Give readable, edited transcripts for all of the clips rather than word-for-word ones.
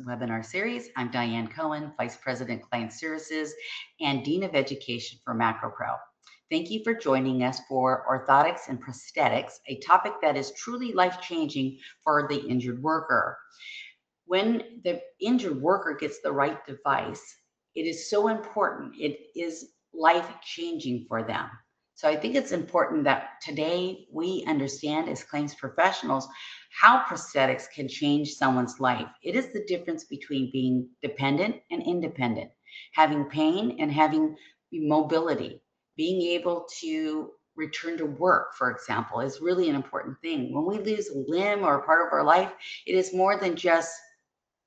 webinar series. I'm Diane Cohen, Vice President Client Services and Dean of Education for MacroPro. Thank you for joining us for Orthotics and Prosthetics, a topic that is truly life-changing for the injured worker. When the injured worker gets the right device, it is so important. It is life-changing for them. So I think it's important that today we understand as claims professionals how prosthetics can change someone's life. It is the difference between being dependent and independent, having pain and having mobility, being able to return to work, for example, is really an important thing. When we lose a limb or a part of our life, it is more than just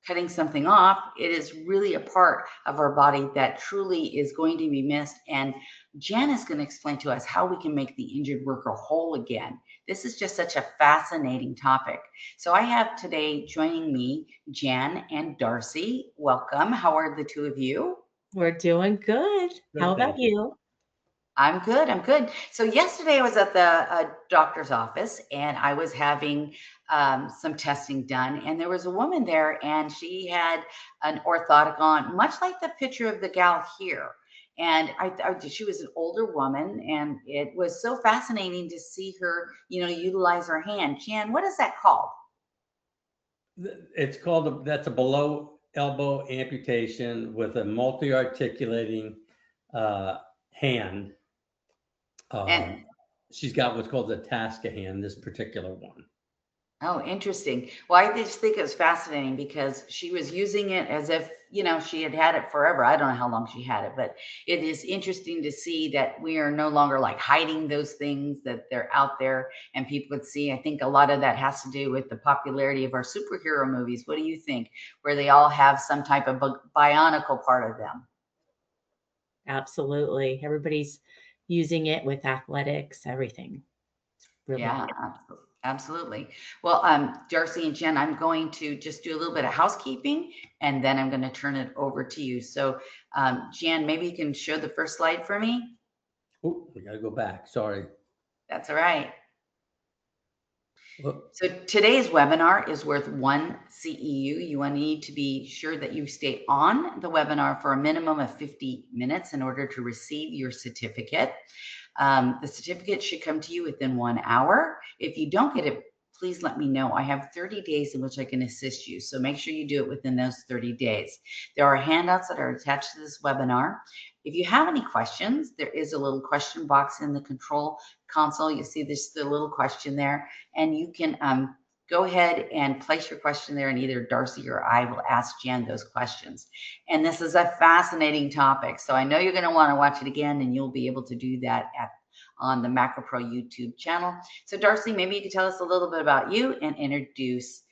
cutting something off. It is really a part of our body that truly is going to be missed. And Jen is going to explain to us how we can make the injured worker whole again. This is just such a fascinating topic. So I have today joining me, Jen and Darcy. Welcome. How are the two of you? We're doing good. How Good, about thank you. you? I'm good. I'm good. So yesterday I was at the doctor's office and I was having some testing done, and there was a woman there, and she had an orthotic on, much like the picture of the gal here. And she was an older woman, and it was so fascinating to see her, utilize her hand. Jan, what is that called? It's called that's a below elbow amputation with a multi-articulating hand. And Um, she's got what's called a Tasca hand, this particular one. Oh, interesting. Well, I just think it was fascinating because she was using it as if, she had had it forever. I don't know how long she had it, but it is interesting to see that we are no longer like hiding those things, that they're out there and people would see. I think a lot of that has to do with the popularity of our superhero movies. What do you think? Where they all have some type of bionicle part of them. Absolutely. Everybody's using it with athletics, everything. Really Yeah, good. absolutely. Well, Darcy and Jen, I'm going to just do a little bit of housekeeping and then I'm going to turn it over to you. So, Jen, maybe you can show the first slide for me. Oh, we got to go back. Sorry. That's all right. Whoop. So today's webinar is worth one CEU. You need to be sure that you stay on the webinar for a minimum of 50 minutes in order to receive your certificate. The certificate should come to you within 1 hour. If you don't get it, please let me know. I have 30 days in which I can assist you. So make sure you do it within those 30 days. There are handouts that are attached to this webinar. If you have any questions, there is a little question box in the control console. You see this the little question there, and you can go ahead and place your question there, and either Darcy or I will ask Jan those questions. And this is a fascinating topic, so I know you're going to want to watch it again, and you'll be able to do that on the MacroPro YouTube channel. So Darcy, maybe you could tell us a little bit about you and introduce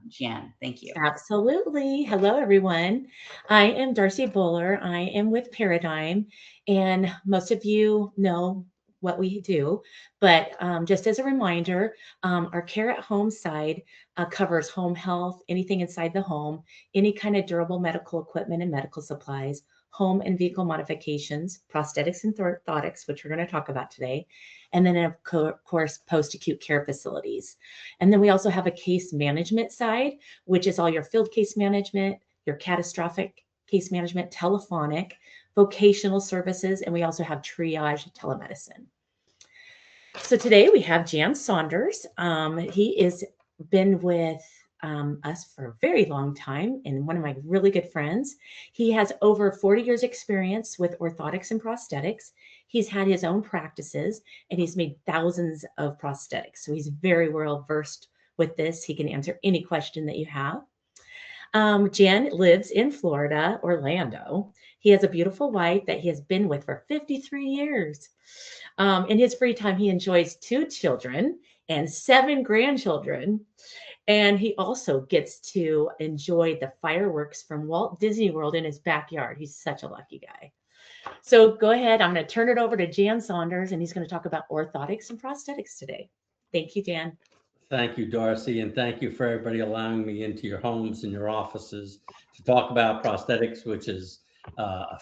Jan. Thank you. Absolutely. Hello, everyone. I am Darcy Bowler. I am with Paradigm, and most of you know what we do. But just as a reminder, our care at home side covers home health, anything inside the home, any kind of durable medical equipment and medical supplies, home and vehicle modifications, prosthetics and orthotics, which we're going to talk about today, and then, of course, post acute care facilities. And then we also have a case management side, which is all your field case management, your catastrophic case management, telephonic, vocational services, and we also have triage telemedicine. So today we have Jan Saunders. He is been with us for a very long time and one of my really good friends. He has over 40 years experience with orthotics and prosthetics. He's had his own practices and he's made thousands of prosthetics. So he's very well versed with this. He can answer any question that you have. Jan lives in Florida, Orlando. He has a beautiful wife that he has been with for 53 years. In his free time, he enjoys 2 children and 7 grandchildren. And he also gets to enjoy the fireworks from Walt Disney World in his backyard. He's such a lucky guy. So go ahead. I'm going to turn it over to Jan Saunders, and he's going to talk about orthotics and prosthetics today. Thank you, Jan. Thank you, Darcy, and thank you for everybody allowing me into your homes and your offices to talk about prosthetics, which is a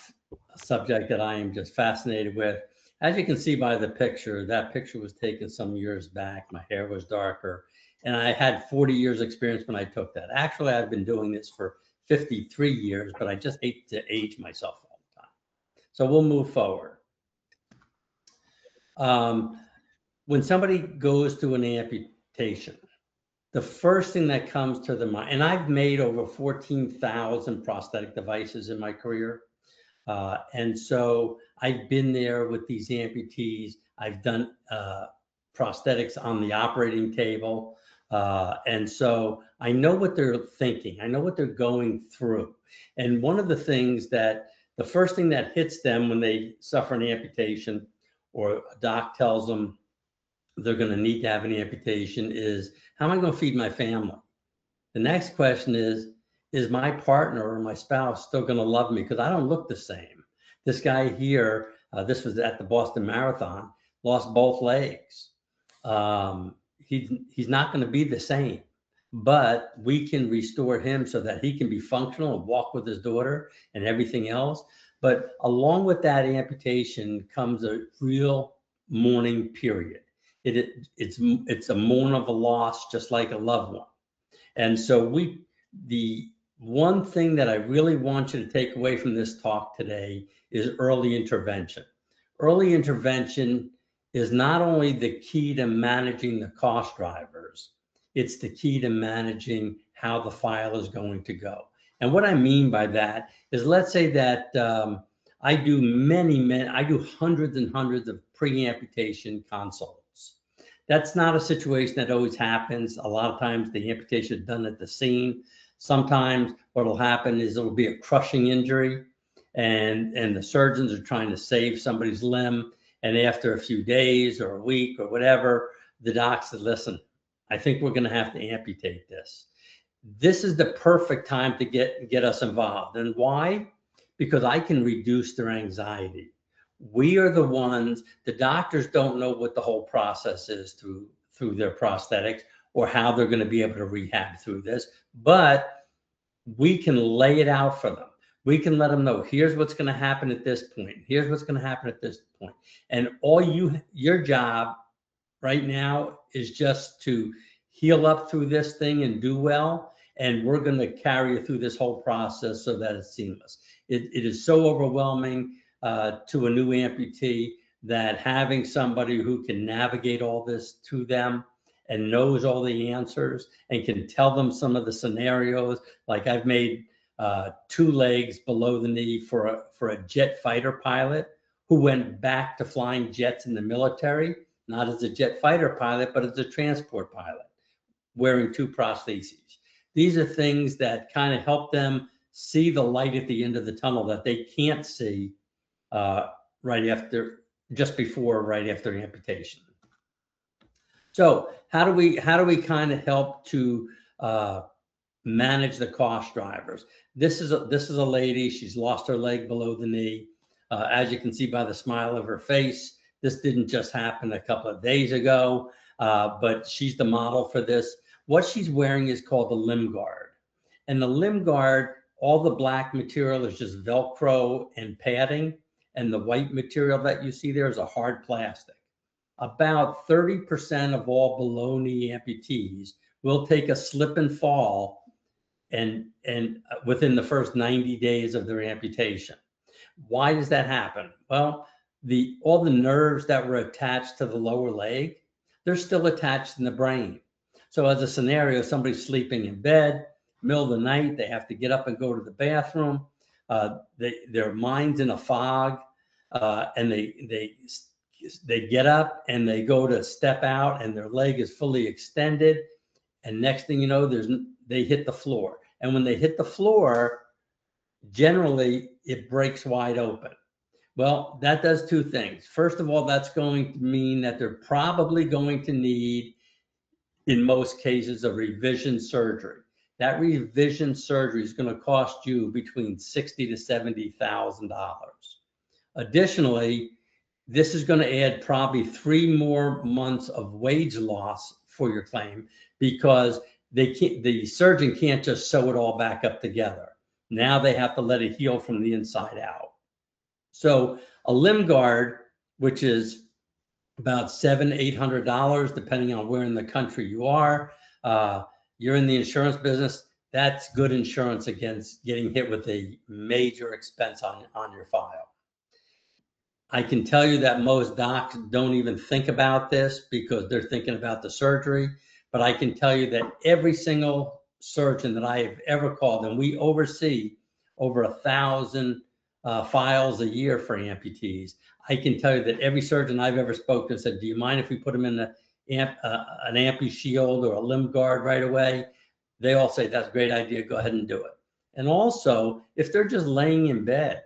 subject that I am just fascinated with. As you can see by the picture, that picture was taken some years back. My hair was darker, And I had 40 years experience when I took that. Actually, I've been doing this for 53 years, but I just hate to age myself all the time. So we'll move forward. When somebody goes to an amputation, the first thing that comes to the mind, and I've made over 14,000 prosthetic devices in my career. And so I've been there with these amputees. I've done prosthetics on the operating table. And so I know what they're thinking. I know what they're going through. And one of the things that, the first thing that hits them when they suffer an amputation or a doc tells them they're going to need to have an amputation is, how am I going to feed my family? The next question is my partner or my spouse still going to love me? Because I don't look the same. This guy here, this was at the Boston Marathon, lost both legs. He's not going to be the same, but we can restore him so that he can be functional and walk with his daughter and everything else. But along with that amputation comes a real mourning period. It's a mourn of a loss, just like a loved one. And so the one thing that I really want you to take away from this talk today is early intervention. Early intervention is not only the key to managing the cost drivers, it's the key to managing how the file is going to go. And what I mean by that is, let's say that I do hundreds and hundreds of pre-amputation consults. That's not a situation that always happens. A lot of times the amputation is done at the scene. Sometimes what will happen is it'll be a crushing injury and the surgeons are trying to save somebody's limb. And after a few days or a week or whatever, the doc said, listen, I think we're going to have to amputate this. This is the perfect time to get us involved. And why? Because I can reduce their anxiety. We are the ones, the doctors don't know what the whole process is through their prosthetics or how they're going to be able to rehab through this, but we can lay it out for them. We can let them know, here's what's going to happen at this point. Here's what's going to happen at this point. And your job right now is just to heal up through this thing and do well. And we're going to carry you through this whole process so that it's seamless. It is so overwhelming to a new amputee that having somebody who can navigate all this to them and knows all the answers and can tell them some of the scenarios. Like I've made 2 legs below the knee for a jet fighter pilot who went back to flying jets in the military, not as a jet fighter pilot, but as a transport pilot, wearing 2 prostheses. These are things that kind of help them see the light at the end of the tunnel that they can't see right after amputation. So how do we kind of help to manage the cost drivers? This is a lady. She's lost her leg below the knee. As you can see by the smile of her face, this didn't just happen a couple of days ago, but she's the model for this. What she's wearing is called the limb guard. And the limb guard, all the black material is just Velcro and padding. And the white material that you see there is a hard plastic. About 30% of all below knee amputees will take a slip and fall and within the first 90 days of their amputation. Why does that happen? Well, all the nerves that were attached to the lower leg, they're still attached in the brain. So as a scenario, somebody's sleeping in bed, middle of the night, they have to get up and go to the bathroom. Their mind's in a fog, and they get up and they go to step out and their leg is fully extended. And next thing you know, they hit the floor. And when they hit the floor, generally it breaks wide open. Well, that does 2 things. First of all, that's going to mean that they're probably going to need, in most cases, a revision surgery. That revision surgery is going to cost you between $60,000 to $70,000. Additionally, this is going to add probably 3 more months of wage loss for your claim, because the surgeon can't just sew it all back up together. Now they have to let it heal from the inside out. So a limb guard, which is about $700 to $800, depending on where in the country you are, You're in the insurance business. That's good insurance against getting hit with a major expense on your file. I can tell you that most docs don't even think about this because they're thinking about the surgery. But I can tell you that every single surgeon that I have ever called, and we oversee over 1,000 files a year for amputees. I can tell you that every surgeon I've ever spoken to said, do you mind if we put them in an amputee shield or a limb guard right away? They all say, that's a great idea, go ahead and do it. And also, if they're just laying in bed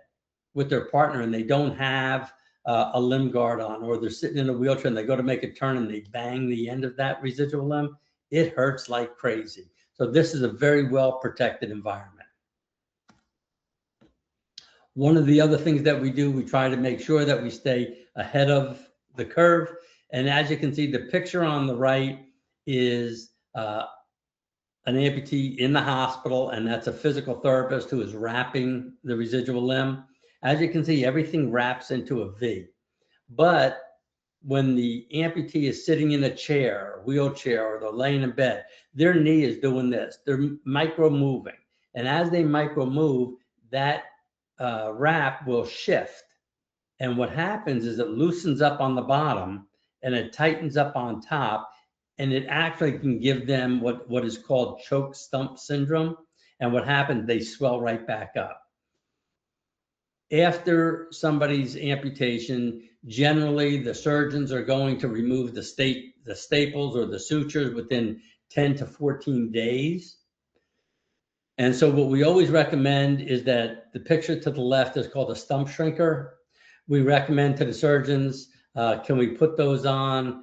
with their partner and they don't have a limb guard on, or they're sitting in a wheelchair and they go to make a turn and they bang the end of that residual limb, it hurts like crazy. So this is a very well protected environment. One of the other things that we do, we try to make sure that we stay ahead of the curve. And as you can see, the picture on the right is an amputee in the hospital, and that's a physical therapist who is wrapping the residual limb. As you can see, everything wraps into a V. But when the amputee is sitting in a chair, wheelchair, or they're laying in bed, their knee is doing this. They're micro moving. And as they micro move, that wrap will shift. And what happens is it loosens up on the bottom and it tightens up on top. And it actually can give them what is called choke stump syndrome. And what happens, they swell right back up. After somebody's amputation, generally the surgeons are going to remove the staples or the sutures within 10 to 14 days. And so what we always recommend is that the picture to the left is called a stump shrinker. We recommend to the surgeons, can we put those on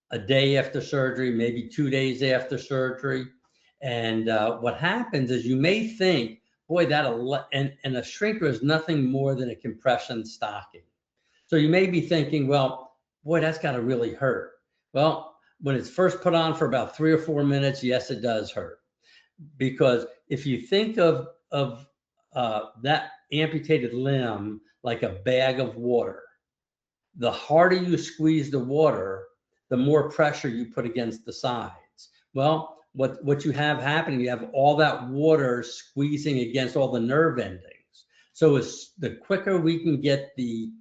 a day after surgery, maybe 2 days after surgery? And what happens is you may think, boy, and a shrinker is nothing more than a compression stocking. So you may be thinking, well, boy, that's got to really hurt. Well, when it's first put on for about 3 or 4 minutes, yes, it does hurt. Because if you think of that amputated limb like a bag of water, the harder you squeeze the water, the more pressure you put against the sides. Well, what you have happening, you have all that water squeezing against all the nerve endings. So it's the quicker we can get the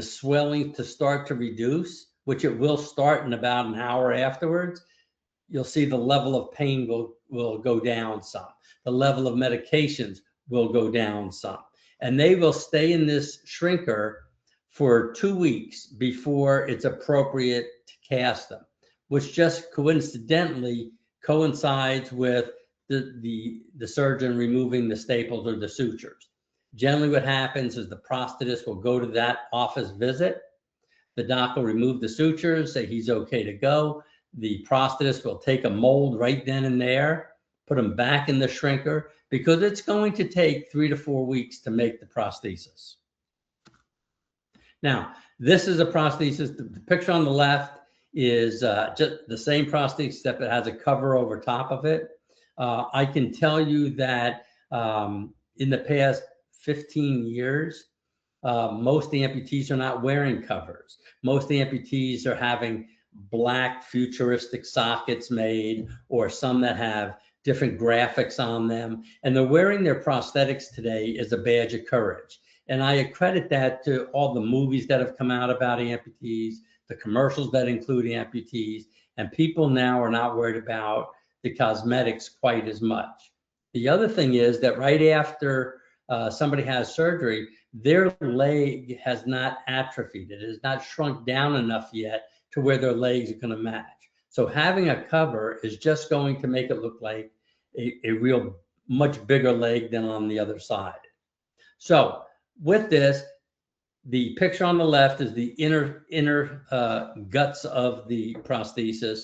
swelling to start to reduce, which it will start in about an hour afterwards, you'll see the level of pain will go down some. The level of medications will go down some. And they will stay in this shrinker for 2 weeks before it's appropriate to cast them, which just coincidentally coincides with the surgeon removing the staples or the sutures. Generally what happens is the prosthetist will go to that office visit. The doc will remove the sutures, say he's okay to go. The prosthetist will take a mold right then and there, put them back in the shrinker, because it's going to take 3 to 4 weeks to make the prosthesis. Now, this is a prosthesis. The picture on the left is just the same prosthesis, except it has a cover over top of it. I can tell you that in the past 15 years, most amputees are not wearing covers. Most amputees are having black futuristic sockets made, or some that have different graphics on them. And they're wearing their prosthetics today as a badge of courage. And I accredit that to all the movies that have come out about amputees, the commercials that include amputees, and people now are not worried about the cosmetics quite as much. The other thing is that right after somebody has surgery, their leg has not atrophied. It has not shrunk down enough yet to where their legs are going to match. So having a cover is just going to make it look like a real much bigger leg than on the other side. So with this, the picture on the left is the inner guts of the prosthesis.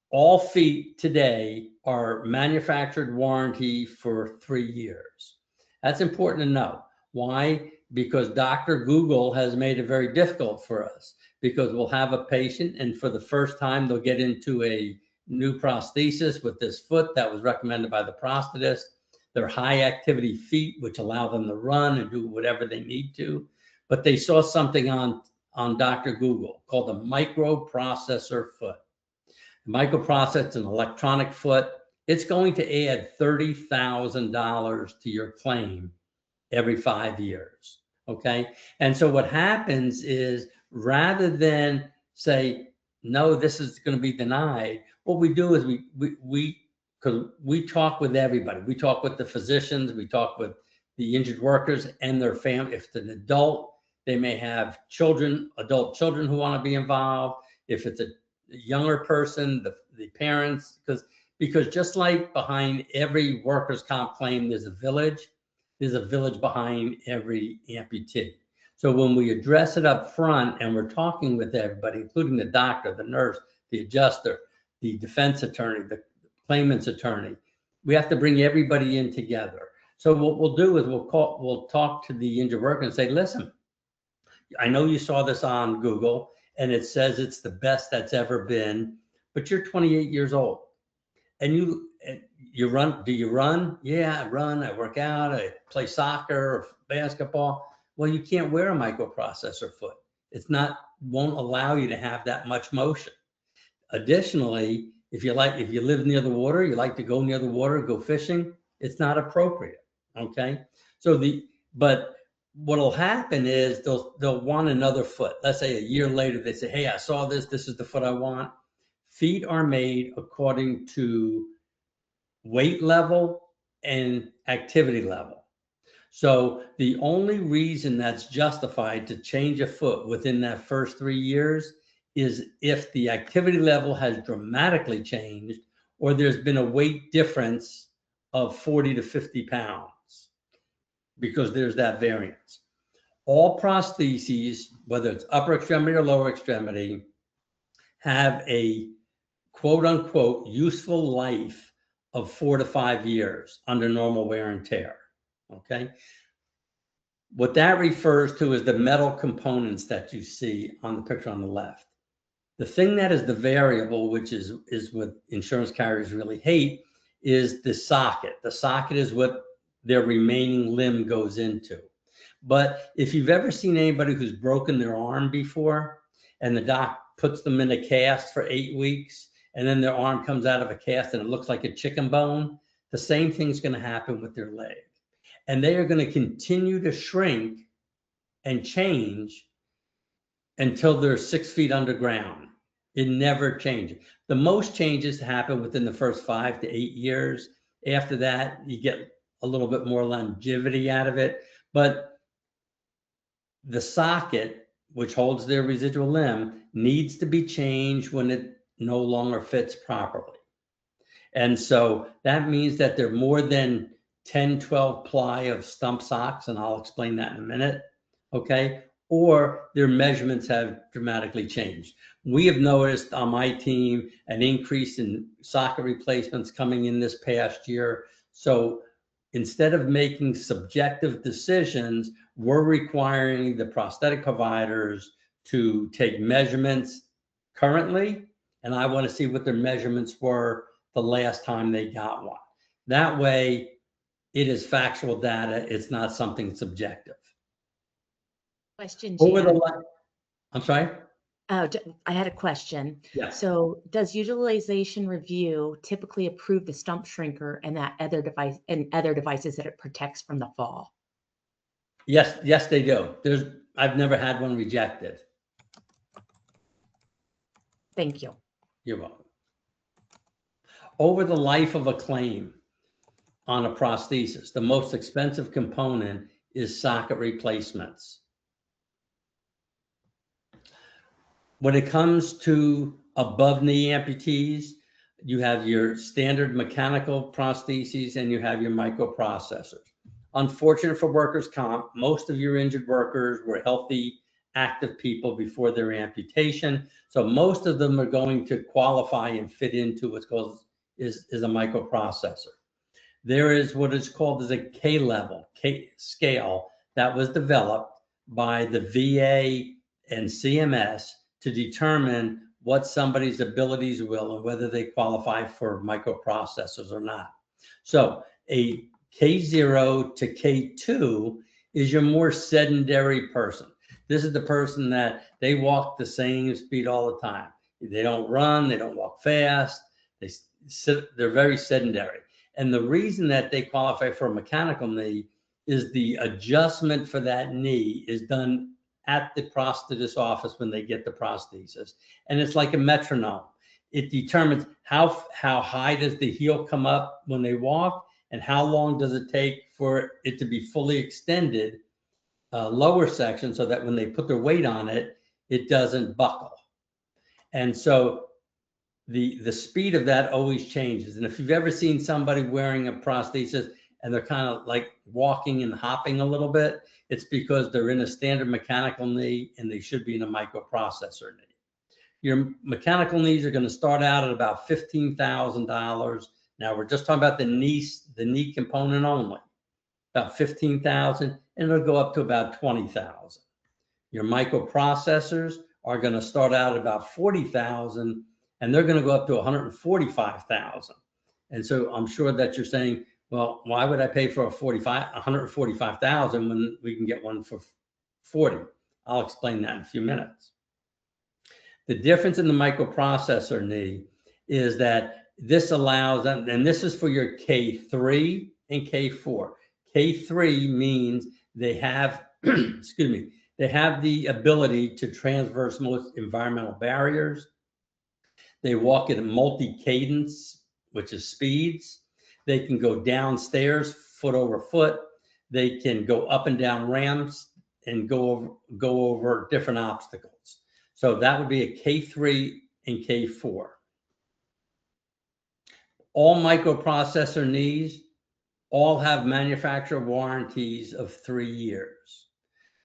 All feet today are manufactured warranty for 3 years. That's important to know. Why? Because Dr. Google has made it very difficult for us, because we'll have a patient and for the first time they'll get into a new prosthesis with this foot that was recommended by the prosthetist. They're high activity feet, which allow them to run and do whatever they need to. But they saw something on Dr. Google called a microprocessor foot. Microprocessor, an electronic foot, it's going to add $30,000 to your claim every 5 years. Okay. And so what happens is, rather than say, no, this is going to be denied, what we do is because we talk with everybody. We talk with the physicians, we talk with the injured workers and their family. If it's an adult, they may have children, adult children who want to be involved. If it's a younger person, the parents, because just like behind every workers' comp claim, there's a village behind every amputee. So when we address it up front and we're talking with everybody, including the doctor, the nurse, the adjuster, the defense attorney, the claimant's attorney, we have to bring everybody in together. So what we'll do is we'll talk to the injured worker and say, listen, I know you saw this on Google and it says it's the best that's ever been, but you're 28 years old and you run. Do you run? Yeah, I run, I work out, I play soccer or basketball. Well, you can't wear a microprocessor foot. Won't allow you to have that much motion. Additionally, if you live near the water, you like to go near the water, go fishing, it's not appropriate. Okay. But what'll happen is they'll want another foot. Let's say a year later, they say, hey, I saw this is the foot I want. Feet are made according to weight level and activity level. So the only reason that's justified to change a foot within that first 3 years is if the activity level has dramatically changed or there's been a weight difference of 40 to 50 pounds, because there's that variance. All prostheses, whether it's upper extremity or lower extremity, have a quote unquote useful life of 4 to 5 years under normal wear and tear. Okay. What that refers to is the metal components that you see on the picture on the left. The thing that is the variable, which is what insurance carriers really hate, is the socket. The socket is what their remaining limb goes into. But if you've ever seen anybody who's broken their arm before and the doc puts them in a cast for 8 weeks and then their arm comes out of a cast and it looks like a chicken bone, the same thing's going to happen with their leg. And they are going to continue to shrink and change until they're 6 feet underground. It never changes. The most changes happen within the first 5 to 8 years. After that, you get a little bit more longevity out of it. But the socket, which holds their residual limb, needs to be changed when it no longer fits properly. And so that means that they're more than 10, 12 ply of stump socks, and I'll explain that in a minute, okay? Or their measurements have dramatically changed. We have noticed on my team an increase in socket replacements coming in this past year. So instead of making subjective decisions, we're requiring the prosthetic providers to take measurements currently, and I want to see what their measurements were the last time they got one. That way, it is factual data. It's not something subjective. Question, I'm sorry? I had a question. Yeah. So does utilization review typically approve the stump shrinker and that other device and other devices that it protects from the fall? Yes, they do. I've never had one rejected. Thank you. You're welcome. Over the life of a claim on a prosthesis, the most expensive component is socket replacements. When it comes to above knee amputees, you have your standard mechanical prostheses and you have your microprocessors. Unfortunate for workers' comp, most of your injured workers were healthy, active people before their amputation. So most of them are going to qualify and fit into what's called is a microprocessor. There is what is called as a K-level scale that was developed by the VA and CMS to determine what somebody's abilities will and whether they qualify for microprocessors or not. So a K0 to K2 is your more sedentary person. This is the person that they walk the same speed all the time. They don't run, they don't walk fast, they sit, they're very sedentary. And the reason that they qualify for a mechanical knee is the adjustment for that knee is done at the prosthetist office when they get the prosthesis. And it's like a metronome. It determines how high does the heel come up when they walk, and how long does it take for it to be fully extended, lower section, so that when they put their weight on it, it doesn't buckle. And so the speed of that always changes. And if you've ever seen somebody wearing a prosthesis and they're kind of like walking and hopping a little bit, it's because they're in a standard mechanical knee and they should be in a microprocessor knee. Your mechanical knees are going to start out at about $15,000. Now we're just talking about the knee component only, about $15,000, and it'll go up to about $20,000. Your microprocessors are going to start out at about $40,000, and they're going to go up to $145,000. And so I'm sure that you're saying, well, why would I pay for $145,000 when we can get one for $40,000? I'll explain that in a few minutes. The difference in the microprocessor knee is that this allows, and this is for your K3 and K4. K3 means they have, excuse me, they have the ability to traverse most environmental barriers. They walk at a multi-cadence, which is speeds. They can go downstairs, foot over foot. They can go up and down ramps and go over different obstacles. So that would be a K3 and K4. All microprocessor knees all have manufacturer warranties of 3 years.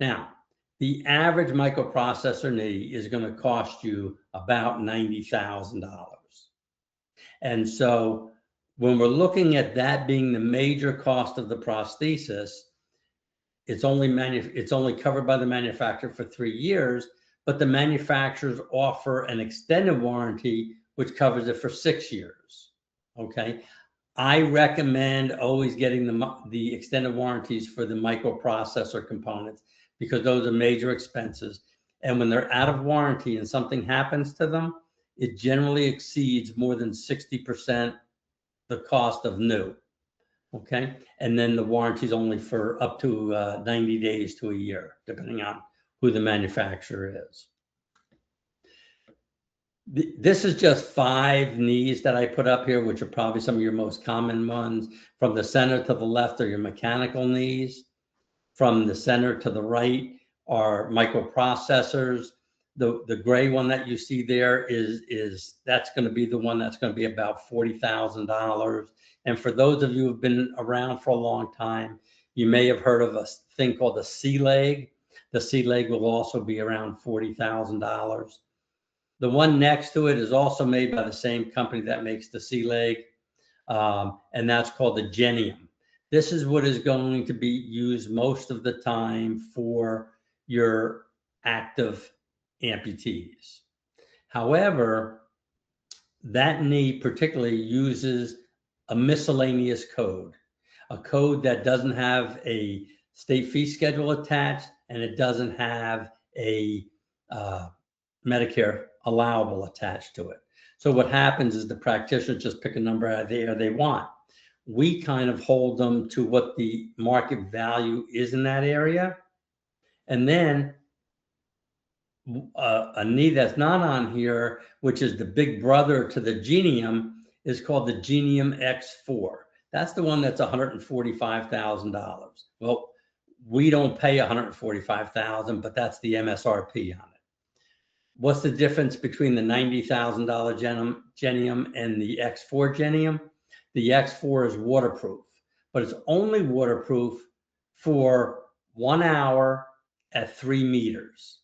Now, the average microprocessor knee is going to cost you about $90,000. And so when we're looking at that being the major cost of the prosthesis, it's only covered by the manufacturer for 3 years, but the manufacturers offer an extended warranty, which covers it for 6 years. Okay. I recommend always getting the extended warranties for the microprocessor components, because those are major expenses. And when they're out of warranty and something happens to them, it generally exceeds more than 60% the cost of new. Okay. And then the warranty is only for up to 90 days to a year, depending on who the manufacturer is. This is just 5 knees that I put up here, which are probably some of your most common ones. From the center to the left are your mechanical knees. From the center to the right are microprocessors. The gray one that you see there is that's going to be the one that's going to be about $40,000. And for those of you who've been around for a long time, you may have heard of a thing called the C leg. The C leg will also be around $40,000. The one next to it is also made by the same company that makes the C leg, and that's called the Genium. This is what is going to be used most of the time for your active amputees. However, that knee particularly uses a miscellaneous code, a code that doesn't have a state fee schedule attached, and it doesn't have a Medicare allowable attached to it. So what happens is the practitioners just pick a number out of the air they want. We kind of hold them to what the market value is in that area. And then a knee that's not on here, which is the big brother to the Genium, is called the Genium X4. That's the one that's $145,000. Well, we don't pay $145,000, but that's the MSRP on it. What's the difference between the $90,000 Genium and the X4 Genium? The X4 is waterproof, but it's only waterproof for 1 hour at 3 meters.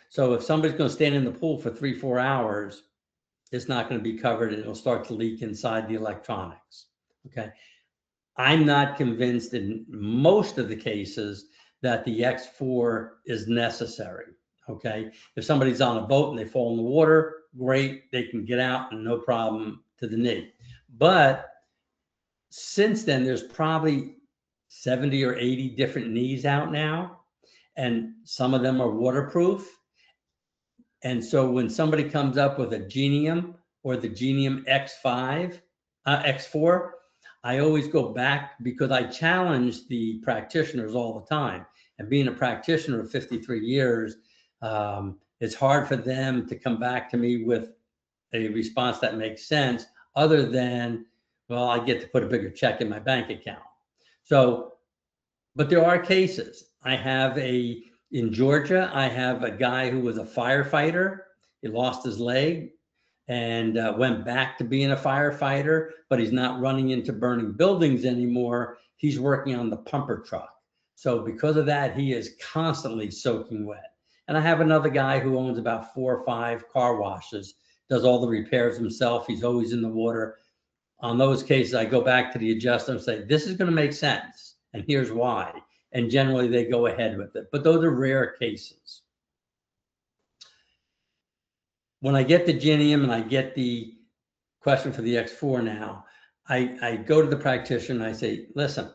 So if somebody's going to stand in the pool for 3-4 hours, it's not going to be covered and it'll start to leak inside the electronics. Okay. I'm not convinced in most of the cases that the X4 is necessary. Okay. If somebody's on a boat and they fall in the water, great. They can get out and no problem to the knee. But since then, there's probably 70 or 80 different knees out now, and some of them are waterproof. And so when somebody comes up with a Genium or the Genium X5, X4, I always go back because I challenge the practitioners all the time. And being a practitioner of 53 years, it's hard for them to come back to me with a response that makes sense other than, well, I get to put a bigger check in my bank account. So, but there are cases. In Georgia, I have a guy who was a firefighter. He lost his leg and went back to being a firefighter, but he's not running into burning buildings anymore. He's working on the pumper truck. So because of that, he is constantly soaking wet. And I have another guy who owns about 4 or 5 car washes, does all the repairs himself. He's always in the water. On those cases, I go back to the adjuster and say, this is going to make sense, and here's why. And generally, they go ahead with it. But those are rare cases. When I get the Genium and I get the question for the X4 now, I go to the practitioner and I say, listen,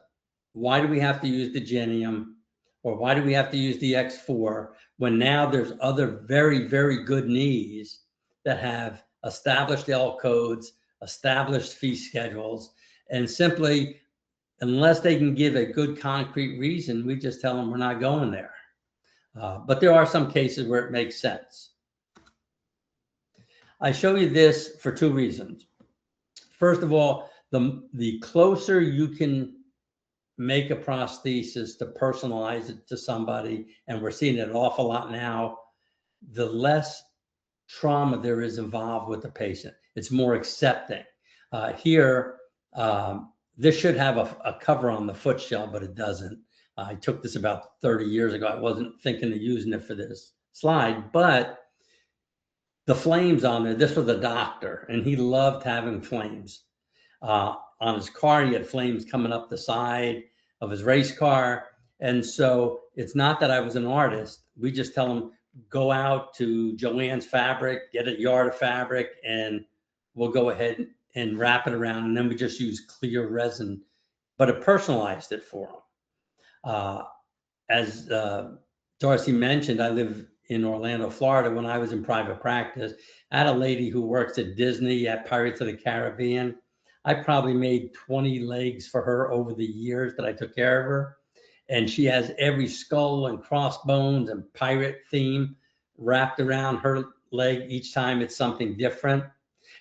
why do we have to use the Genium, or why do we have to use the X4 when now there's other very, very good knees that have established L codes, established fee schedules, and simply, unless they can give a good concrete reason, we just tell them we're not going there. But there are some cases where it makes sense. I show you this for 2 reasons. First of all, the closer you can make a prosthesis to personalize it to somebody, and we're seeing it an awful lot now, the less trauma there is involved with the patient. It's more accepting. Here, this should have a cover on the foot shell, but it doesn't. I took this about 30 years ago. I wasn't thinking of using it for this slide, but the flames on there, this was a doctor, and he loved having flames. On his car, he had flames coming up the side of his race car. And so it's not that I was an artist. We just tell him, go out to Joann's Fabric, get a yard of fabric, and we'll go ahead and wrap it around. And then we just use clear resin, but it personalized it for him. As Darcy mentioned, I live in Orlando, Florida. When I was in private practice, I had a lady who works at Disney, at Pirates of the Caribbean. I probably made 20 legs for her over the years that I took care of her. And she has every skull and crossbones and pirate theme wrapped around her leg. Each time it's something different.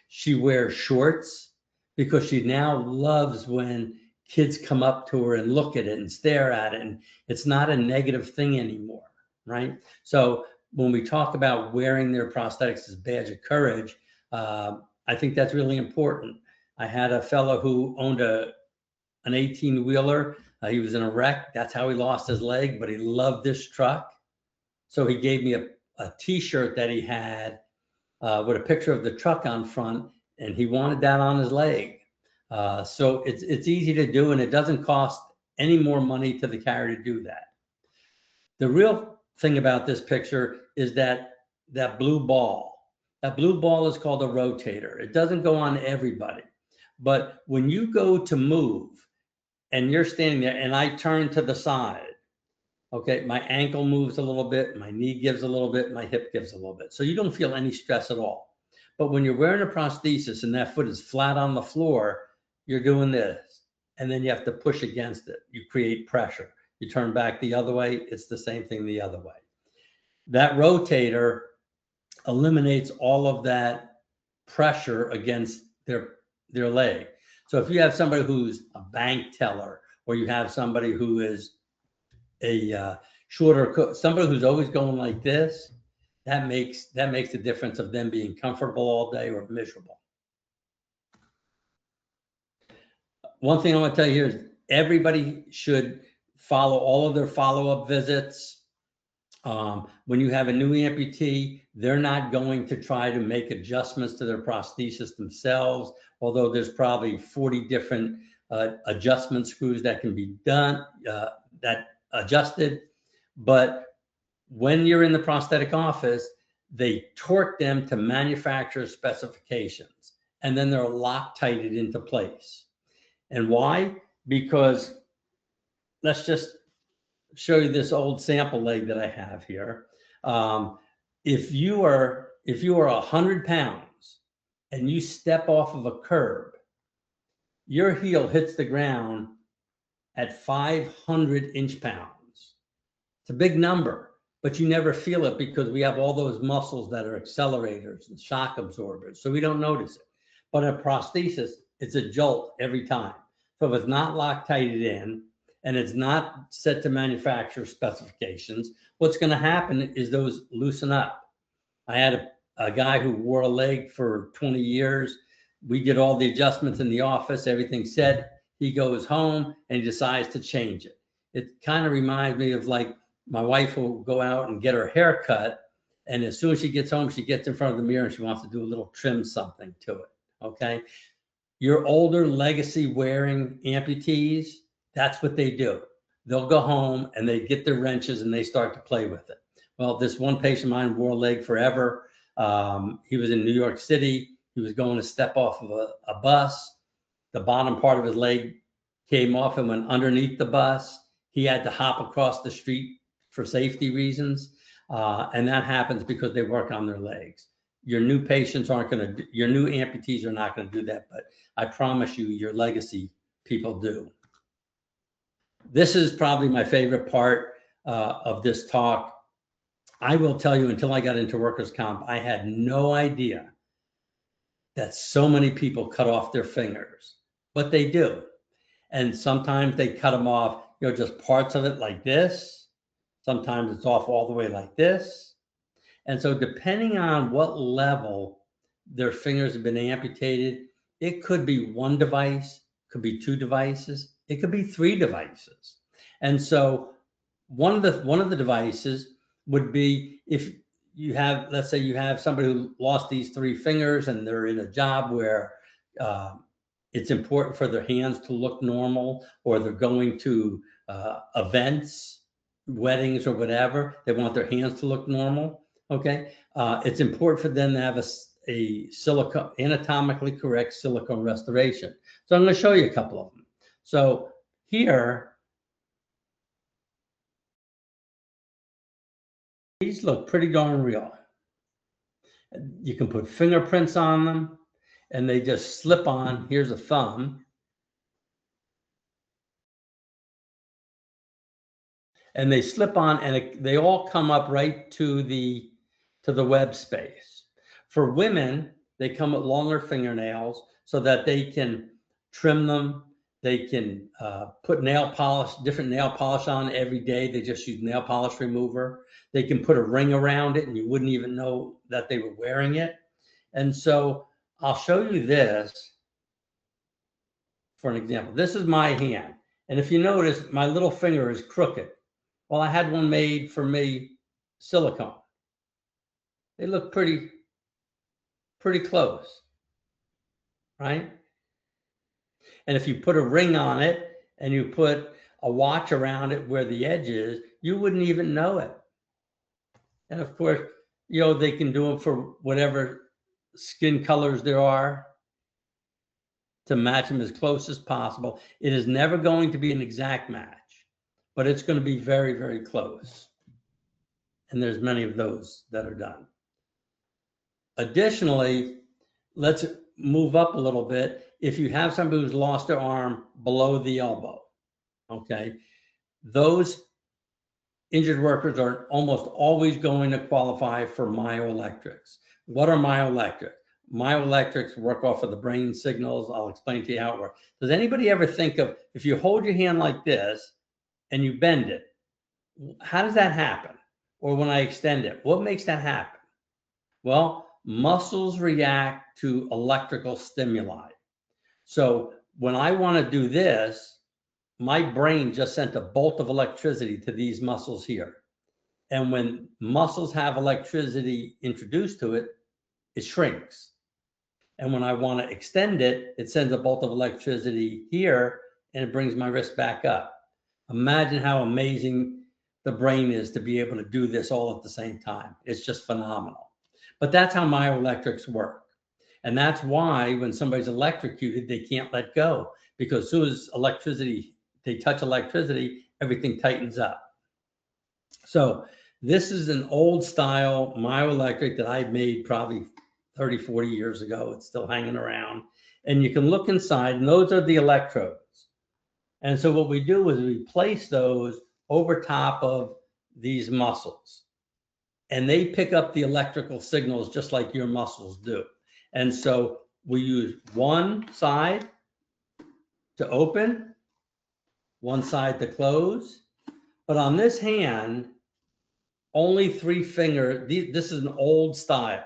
She wears shorts because she now loves when kids come up to her and look at it and stare at it. And it's not a negative thing anymore, right? So when we talk about wearing their prosthetics as a badge of courage, I think that's really important. I had a fellow who owned an 18-wheeler. He was in a wreck. That's how he lost his leg, but he loved this truck. So he gave me a T-shirt that he had with a picture of the truck on front, and he wanted that on his leg. So it's easy to do, and it doesn't cost any more money to the carrier to do that. The real thing about this picture is that blue ball. That blue ball is called a rotator. It doesn't go on everybody. But when you go to move and you're standing there and I turn to the side, okay, my ankle moves a little bit, my knee gives a little bit, my hip gives a little bit. So you don't feel any stress at all. But when you're wearing a prosthesis and that foot is flat on the floor, you're doing this. And then you have to push against it. You create pressure. You turn back the other way, it's the same thing the other way. That rotator eliminates all of that pressure against their leg. So if you have somebody who's a bank teller, or you have somebody who is a shorter, somebody who's always going like this, that makes the difference of them being comfortable all day or miserable. One thing I want to tell you here is everybody should follow all of their follow-up visits. When you have a new amputee, they're not going to try to make adjustments to their prosthesis themselves, although there's probably 40 different adjustment screws that can be done, that adjusted. But when you're in the prosthetic office, they torque them to manufacturer specifications, and then they're Loctited into place. And why? Because let's just show you this old sample leg that I have here. if you are 100 pounds and you step off of a curb, your heel hits the ground at 500 inch-pounds. It's a big number, but you never feel it because we have all those muscles that are accelerators and shock absorbers, so we don't notice it. But a prosthesis, it's a jolt every time. So if it's not Loctited in and it's not set to manufacturer specifications, what's going to happen is those loosen up. I had a guy who wore a leg for 20 years. We did all the adjustments in the office, everything set. He goes home and he decides to change it. It kind of reminds me of like my wife will go out and get her hair cut, and as soon as she gets home, she gets in front of the mirror and she wants to do a little trim something to it. Okay. Your older legacy wearing amputees, that's what they do. They'll go home and they get their wrenches and they start to play with it. Well, this one patient of mine wore a leg forever. He was in New York City. He was going to step off of a bus. The bottom part of his leg came off and went underneath the bus. He had to hop across the street for safety reasons. And that happens because they work on their legs. Your new patients aren't going to, your new amputees are not going to do that, but I promise you, your legacy people do. This is probably my favorite part of this talk. I will tell you, until I got into workers' comp, I had no idea that so many people cut off their fingers, but they do. And sometimes they cut them off, just parts of it like this. Sometimes it's off all the way like this. And so depending on what level their fingers have been amputated, it could be one device, could be two devices, it could be three devices. And so one of the devices would be if you have, let's say you have somebody who lost these three fingers and they're in a job where it's important for their hands to look normal, or they're going to events, weddings or whatever, they want their hands to look normal. Okay, it's important for them to have a silicone, anatomically correct silicone restoration. So I'm going to show you a couple of them. So here, these look pretty darn real. You can put fingerprints on them and they just slip on. Here's a thumb. And they slip on and they all come up right to the web space. For women, they come with longer fingernails so that they can trim them. They can put nail polish, different nail polish on every day. They just use nail polish remover. They can put a ring around it and you wouldn't even know that they were wearing it. And so I'll show you this for an example. This is my hand. And if you notice, my little finger is crooked. Well, I had one made for me, silicone. They look pretty close, right? And if you put a ring on it and you put a watch around it where the edge is, you wouldn't even know it. And of course, they can do them for whatever skin colors there are to match them as close as possible. It is never going to be an exact match, but it's going to be very, very close. And there's many of those that are done. Additionally, let's move up a little bit. If you have somebody who's lost their arm below the elbow, okay, those injured workers are almost always going to qualify for myoelectrics. What are myoelectrics? Myoelectrics work off of the brain signals. I'll explain to you how it works. Does anybody ever think of, if you hold your hand like this and you bend it, how does that happen? Or when I extend it, what makes that happen? Well, muscles react to electrical stimuli. So when I want to do this, my brain just sent a bolt of electricity to these muscles here. And when muscles have electricity introduced to it, it shrinks. And when I want to extend it, it sends a bolt of electricity here and it brings my wrist back up. Imagine how amazing the brain is to be able to do this all at the same time. It's just phenomenal. But that's how myoelectrics work. And that's why when somebody's electrocuted, they can't let go, because as soon as they touch electricity, everything tightens up. So This is an old style myoelectric that I made probably 30, 40 years ago. It's still hanging around. And you can look inside, and those are the electrodes. And so what we do is we place those over top of these muscles. And they pick up the electrical signals just like your muscles do. And so we use one side to open, one side to close. But on this hand, only 3 fingers. This is an old style.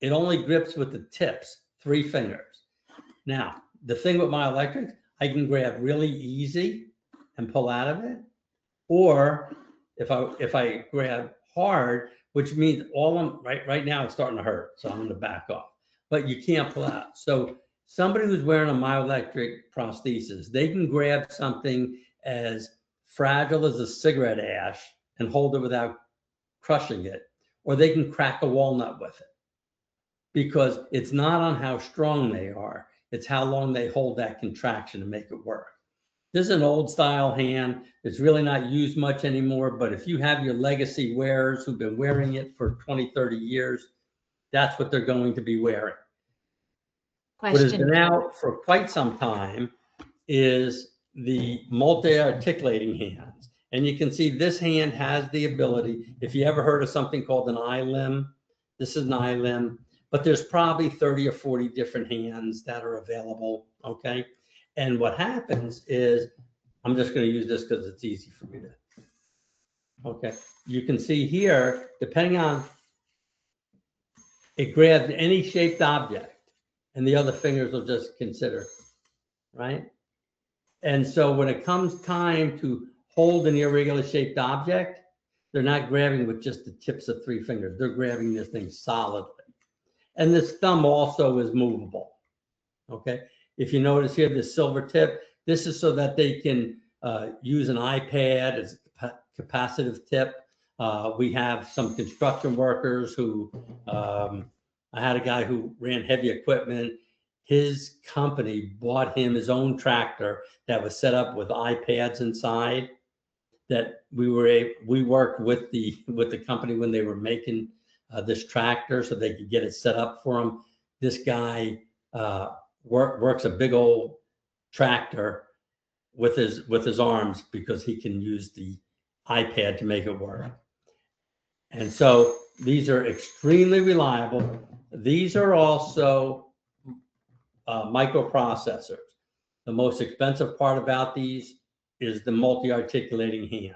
It only grips with the tips, 3 fingers. Now, the thing with my electrics, I can grab really easy and pull out of it. Or if I grab hard, which means right now it's starting to hurt, so I'm going to back off. But you can't pull out. So somebody who's wearing a myoelectric prosthesis, they can grab something as fragile as a cigarette ash and hold it without crushing it, or they can crack a walnut with it, because it's not on how strong they are, it's how long they hold that contraction to make it work. This is an old style hand. It's really not used much anymore, but if you have your legacy wearers who've been wearing it for 20, 30 years, that's what they're going to be wearing. Question. What has been out for quite some time is the multi-articulating hands. And you can see this hand has the ability, if you ever heard of something called an I-limb, this is an I-limb, but there's probably 30 or 40 different hands that are available, okay? And what happens is, I'm just going to use this because it's easy for me to, okay? You can see here, depending on, it grabs any shaped object, and the other fingers will just consider, right? And so when it comes time to hold an irregular shaped object, they're not grabbing with just the tips of 3 fingers. They're grabbing this thing solidly. And this thumb also is movable, okay? If you notice here, this silver tip, this is so that they can use an iPad as a capacitive tip. We have some construction workers who, I had a guy who ran heavy equipment. His company bought him his own tractor that was set up with iPads inside. That we worked with the company when they were making this tractor, so they could get it set up for him. This guy works a big old tractor with his arms because he can use the iPad to make it work. And so these are extremely reliable. These are also microprocessors. The most expensive part about these is the multi-articulating hand,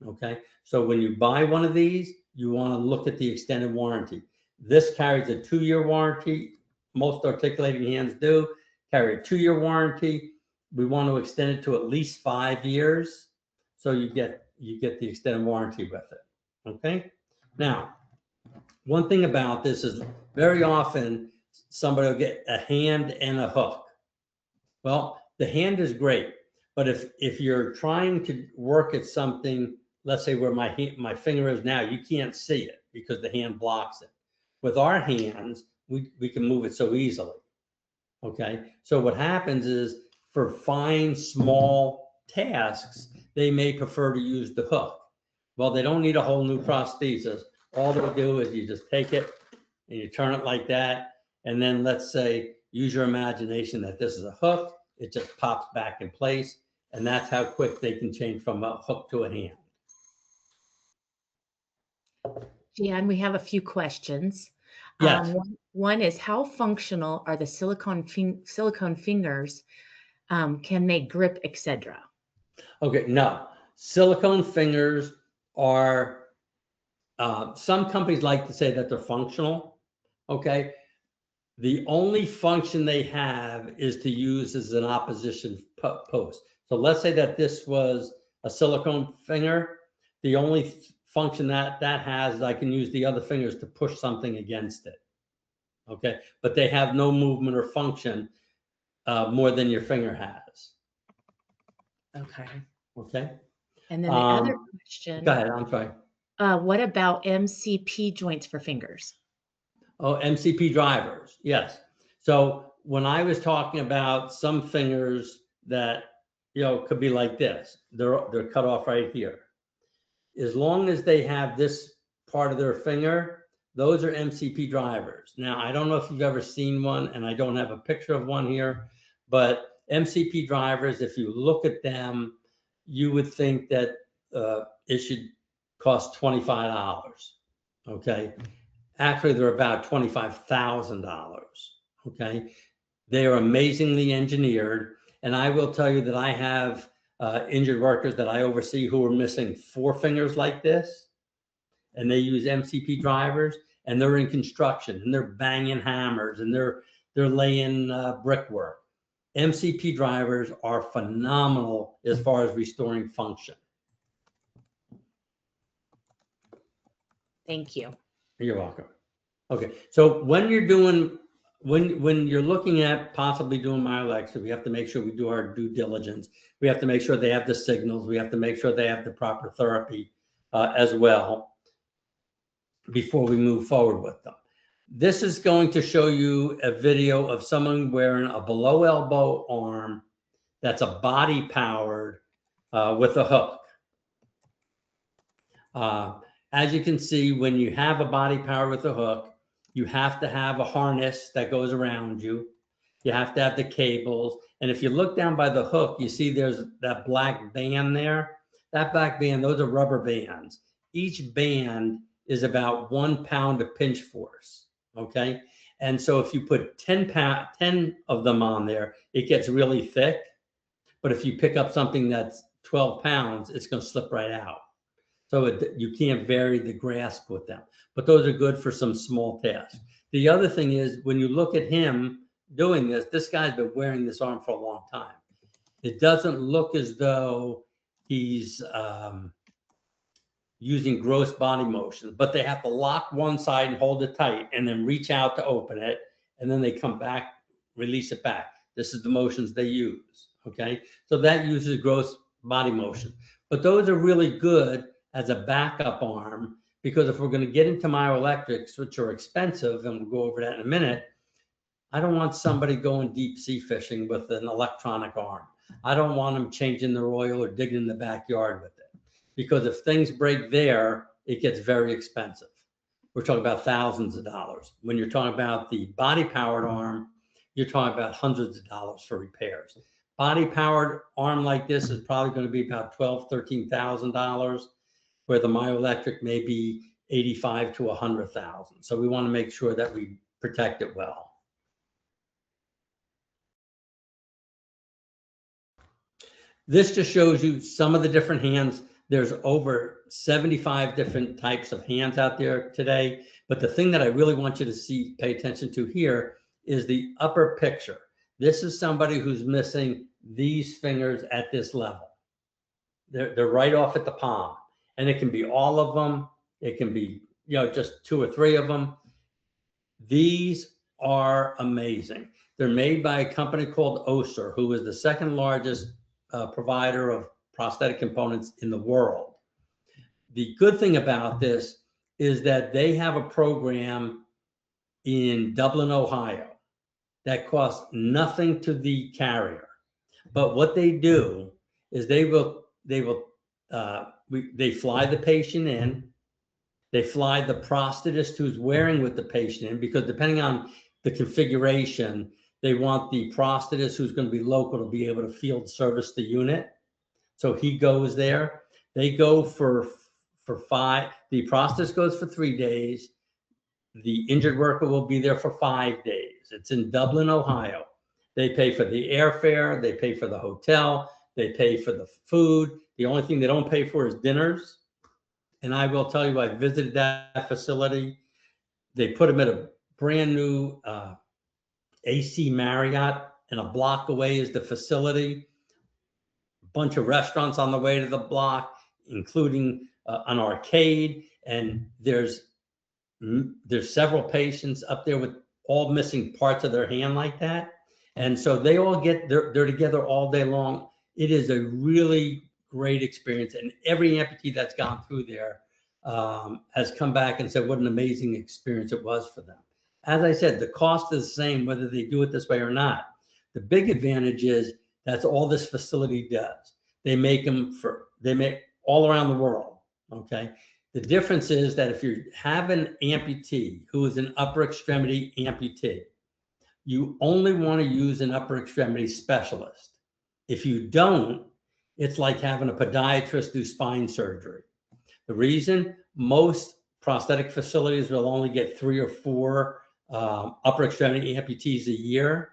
okay? So when you buy one of these, you want to look at the extended warranty. This carries a 2-year warranty. Most articulating hands do carry a 2-year warranty. We want to extend it to at least 5 years, so you get the extended warranty with it, okay? Now, one thing about this is very often somebody will get a hand and a hook. Well, the hand is great, but if you're trying to work at something, let's say where my finger is now, you can't see it because the hand blocks it. With our hands, we can move it so easily, okay? So what happens is, for fine, small tasks, they may prefer to use the hook. Well, they don't need a whole new prosthesis. All they do is you just take it and you turn it like that, and then let's say, use your imagination that this is a hook, it just pops back in place, and that's how quick they can change from a hook to a hand. Jan, we have a few questions. Yes. One is, how functional are the silicone fingers? Can they grip, etc.? Okay, no. Silicone fingers are, some companies like to say that they're functional, okay? The only function they have is to use as an opposition post. So let's say that this was a silicone finger. The only function that has is I can use the other fingers to push something against it, okay? But they have no movement or function more than your finger has. Okay. Okay. And then the other question. Go ahead, I'm sorry. What about MCP joints for fingers? Oh, MCP drivers, yes. So when I was talking about some fingers that, could be like this, they're cut off right here. as long as they have this part of their finger, those are MCP drivers. Now, I don't know if you've ever seen one, and I don't have a picture of one here, but MCP drivers, if you look at them, you would think that it should cost $25. Okay. Actually, they're about $25,000. Okay. They are amazingly engineered. And I will tell you that I have injured workers that I oversee who are missing 4 fingers like this, and they use MCP drivers, and they're in construction, and they're banging hammers, and they're laying brickwork. MCP drivers are phenomenal as far as restoring function. Thank you. You're welcome. Okay, so when you're doing, when you're looking at possibly doing myolectomy, we have to make sure we do our due diligence. We have to make sure they have the signals. We have to make sure they have the proper therapy as well before we move forward with them. This is going to show you a video of someone wearing a below elbow arm that's a body powered with a hook. As you can see, when you have a body powered with a hook, you have to have a harness that goes around you. You have to have the cables. And if you look down by the hook, you see there's that black band there. That black band, those are rubber bands. Each band is about 1 pound of pinch force. Okay. And so if you put 10 of them on there, it gets really thick. But if you pick up something that's 12 pounds, it's going to slip right out. So you can't vary the grasp with them. But those are good for some small tasks. The other thing is, when you look at him doing this, this guy's been wearing this arm for a long time. It doesn't look as though he's using gross body motion, but they have to lock one side and hold it tight and then reach out to open it. And then they come back, release it back. This is the motions they use. Okay. So that uses gross body motion. But those are really good as a backup arm, because if we're going to get into myoelectrics, which are expensive, and we'll go over that in a minute, I don't want somebody going deep sea fishing with an electronic arm. I don't want them changing their oil or digging in the backyard with it, because if things break there, it gets very expensive. We're talking about thousands of dollars. When you're talking about the body powered arm, you're talking about hundreds of dollars for repairs. Body powered arm like this is probably going to be about $12,000, $13,000, where the myoelectric may be 85 to 100,000. So we want to make sure that we protect it well. This just shows you some of the different hands. There's over 75 different types of hands out there today. But the thing that I really want you to see, pay attention to here, is the upper picture. This is somebody who's missing these fingers at this level. They're right off at the palm. And it can be all of them. It can be, just 2 or 3 of them. These are amazing. They're made by a company called Oser, who is the second largest provider of prosthetic components in the world. The good thing about this is that they have a program in Dublin, Ohio, that costs nothing to the carrier. But what they do is they fly the patient in. They fly the prosthetist who's wearing with the patient in, because depending on the configuration, they want the prosthetist who's going to be local to be able to field service the unit. So he goes there. They go for 5. The prosthetist goes for 3 days. The injured worker will be there for 5 days. It's in Dublin, Ohio. They pay for the airfare. They pay for the hotel. They pay for the food. The only thing they don't pay for is dinners. And I will tell you, I visited that facility. They put them at a brand new AC Marriott, and a block away is the facility. A bunch of restaurants on the way to the block, including an arcade. And there's several patients up there with all missing parts of their hand like that. And so they all they're together all day long. It is a really great experience. And every amputee that's gone through there has come back and said what an amazing experience it was for them. As I said, the cost is the same whether they do it this way or not. The big advantage is that's all this facility does. They make all around the world. Okay. The difference is that if you have an amputee who is an upper extremity amputee, you only want to use an upper extremity specialist. If you don't, it's like having a podiatrist do spine surgery. The reason most prosthetic facilities will only get 3 or 4 upper extremity amputees a year,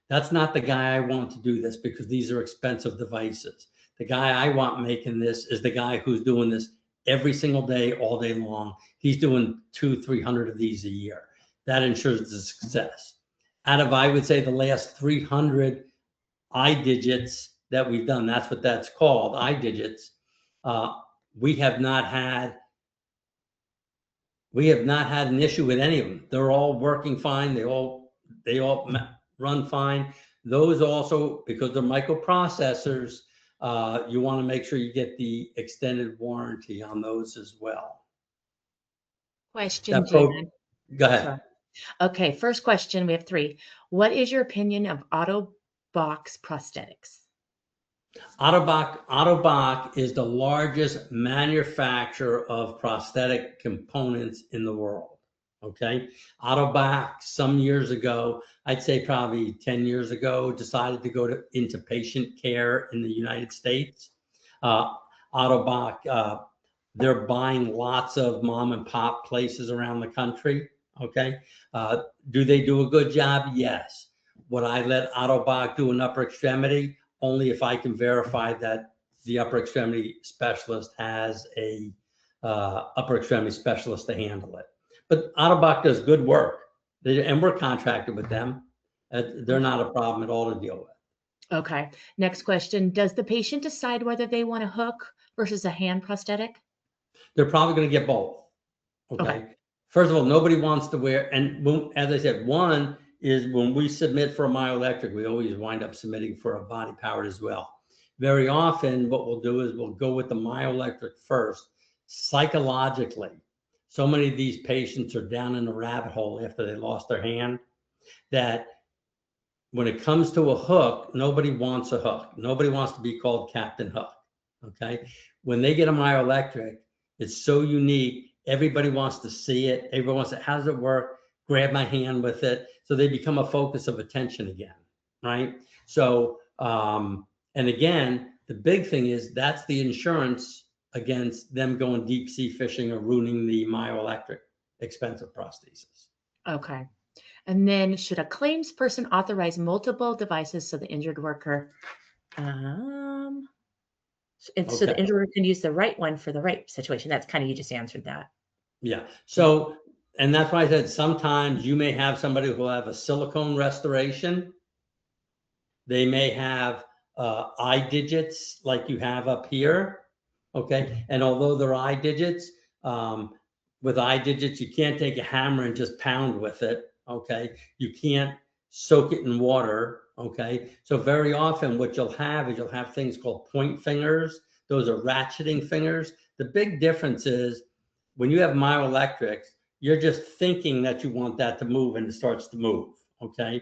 that's not the guy I want to do this, because these are expensive devices. The guy I want making this is the guy who's doing this every single day, all day long. He's doing 200-300 of these a year. That ensures the success. Out of, I would say, the last 300 eye digits that we've done, that's what that's called, eye digits, we have not had an issue with any of them. They're all working fine. They all run fine. Those also, because they're microprocessors, you want to make sure you get the extended warranty on those as well. Question, Jan. Go ahead. Sorry. Okay, first question. We have 3. What is your opinion of Orthotics Prosthetics? Ottobock is the largest manufacturer of prosthetic components in the world. Okay. Ottobock, some years ago, I'd say probably 10 years ago, decided to go into patient care in the United States. Ottobock, they're buying lots of mom and pop places around the country. Okay. Do they do a good job? Yes. Would I let Ottobock do an upper extremity? Only if I can verify that the upper extremity specialist has a upper extremity specialist to handle it. But Ottobock does good work, and we're contracted with them. They're not a problem at all to deal with. Okay. Next question. Does the patient decide whether they want a hook versus a hand prosthetic? They're probably going to get both. Okay. First of all, nobody wants to wear, and as I said, one is when we submit for a myoelectric, we always wind up submitting for a body powered as well. Very often what we'll do is we'll go with the myoelectric first. Psychologically, so many of these patients are down in the rabbit hole after they lost their hand, that when it comes to a hook, nobody wants a hook. Nobody wants to be called Captain Hook. Okay. When they get a myoelectric, it's so unique. Everybody wants to see it. Everyone wants to, how does it work? Grab my hand with it. So they become a focus of attention again, right? So, and again, the big thing is that's the insurance against them going deep sea fishing or ruining the myoelectric expensive prosthesis. Okay. And then should a claims person authorize multiple devices so the injured worker, so the injured worker can use the right one for the right situation? That's kind of, you just answered that. Yeah. So, and that's why I said sometimes you may have somebody who will have a silicone restoration. They may have eye digits like you have up here. Okay. And although they're eye digits, with eye digits, you can't take a hammer and just pound with it. Okay. You can't soak it in water. Okay. So very often what you'll have is you'll have things called point fingers. Those are ratcheting fingers. The big difference is when you have myoelectrics, you're just thinking that you want that to move and it starts to move. Okay.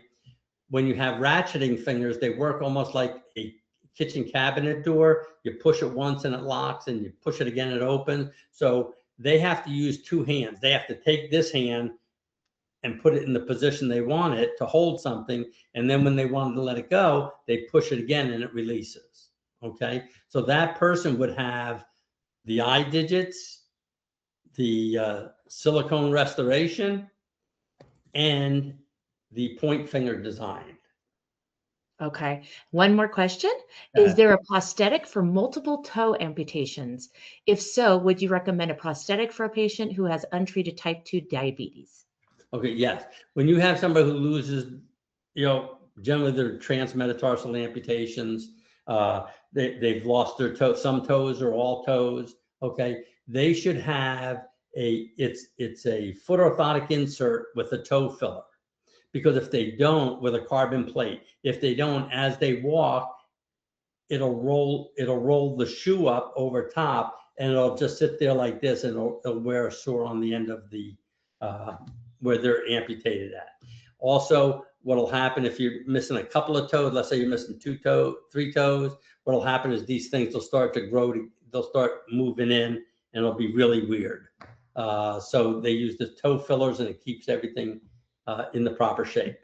When you have ratcheting fingers, they work almost like a kitchen cabinet door. You push it once and it locks, and you push it again, it opens. So they have to use 2 hands. They have to take this hand and put it in the position they want it to hold something. And then when they want to let it go, they push it again and it releases. Okay. So that person would have the eye digits, the silicone restoration, and the point finger design. Okay. One more question. Is there a prosthetic for multiple toe amputations? If so, would you recommend a prosthetic for a patient who has untreated type 2 diabetes? Okay, yes. When you have somebody who loses, generally they're transmetatarsal amputations, they've lost their toe, some toes or all toes. Okay, they should have it's a foot orthotic insert with a toe filler. Because if they don't, with a carbon plate, if they don't, as they walk, it'll roll the shoe up over top, and it'll just sit there like this, and it'll wear a sore on the end of the where they're amputated at. Also, what'll happen if you're missing a couple of toes, let's say you're missing 3 toes, what'll happen is these things will start to grow, they'll start moving in, and it'll be really weird. So they use the toe fillers, and it keeps everything in the proper shape.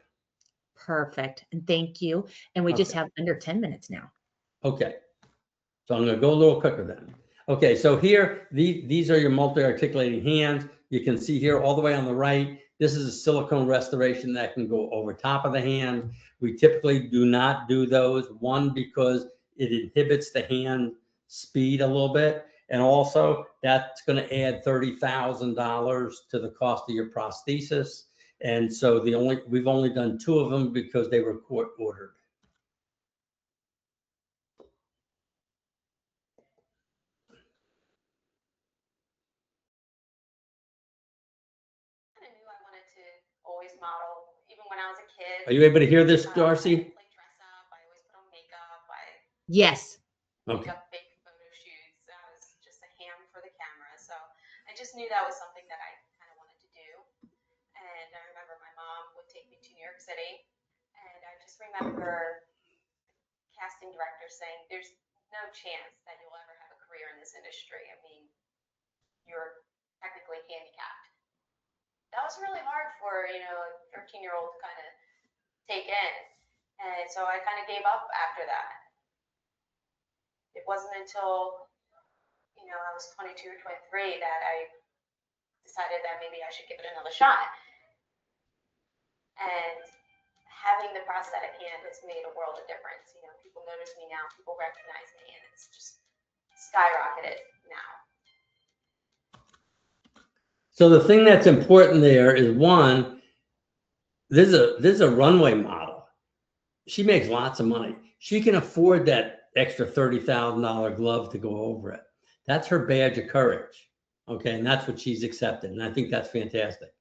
Perfect. And thank you. And we just Okay. have under 10 minutes now. Okay. So I'm going to go a little quicker then. Okay, so here, these are your multi-articulating hands. You can see here all the way on the right, this is a silicone restoration that can go over top of the hand. We typically do not do those. One, because it inhibits the hand speed a little bit. And also, that's going to add $30,000 to the cost of your prosthesis. And so we've only done 2 of them because they were court ordered. I knew I wanted to always model, even when I was a kid. Are you able to hear this, Darcy? Like dress up. I always put on makeup. Yes. Okay. Makeup, fake photo shoots. I was just a ham for the camera. So I just knew that was something that I kind of wanted to do. And I remember my mom would take me to New York City. And I just remember casting director saying, there's no chance that you'll ever have a career in this industry. I mean, you're technically handicapped. That was really hard for, a 13-year-old to kind of take in. And so I kind of gave up after that. It wasn't until, I was 22 or 23 that I decided that maybe I should give it another shot. And having the prosthetic hand has made a world of difference. People notice me now, people recognize me, and it's just skyrocketed now. So the thing that's important there is, one, this is a runway model. She makes lots of money. She can afford that extra $30,000 glove to go over it. That's her badge of courage. Okay, and that's what she's accepted. And I think that's fantastic.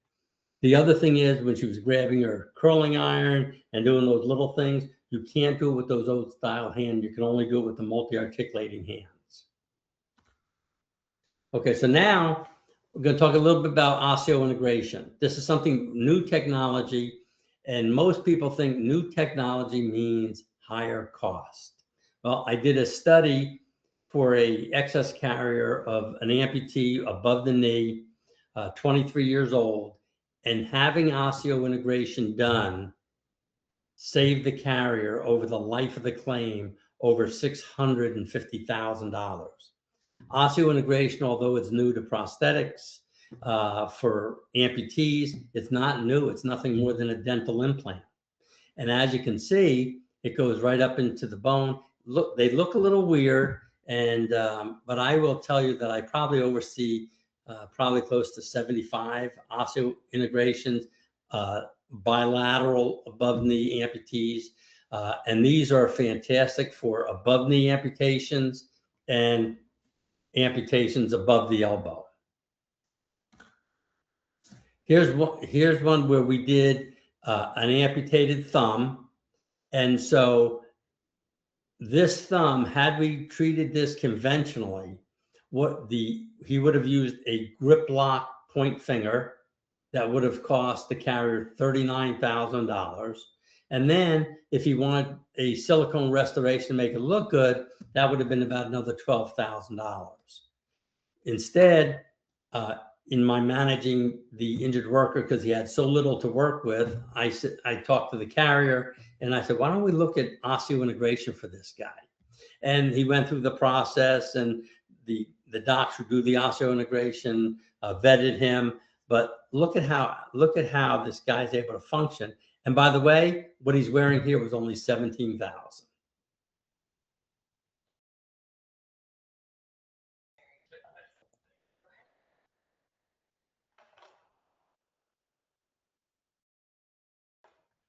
The other thing is, when she was grabbing her curling iron and doing those little things, you can't do it with those old style hands. You can only do it with the multi-articulating hands. Okay, so now we're going to talk a little bit about osseointegration. This is something new technology, and most people think new technology means higher cost. Well, I did a study for a excess carrier of an amputee above the knee, 23 years old, and having osseointegration done saved the carrier over the life of the claim over $650,000. Osseointegration, although it's new to prosthetics for amputees, it's not new. It's nothing more than a dental implant. And as you can see, it goes right up into the bone. Look, they look a little weird, and but I will tell you that I probably oversee probably close to 75 osseointegrations, bilateral above knee amputees, and these are fantastic for above knee amputations and amputations above the elbow. Here's one where we did an amputated thumb. And so this thumb, had we treated this conventionally, he would have used a grip lock point finger that would have cost the carrier $39,000. And then if he wanted a silicone restoration to make it look good, that would have been about another $12,000. Instead, in my managing the injured worker, because he had so little to work with, I talked to the carrier and I said, why don't we look at osseointegration for this guy? And he went through the process, and the docs who do the osseointegration vetted him. But look at how this guy's able to function. And by the way, what he's wearing here was only $17,000.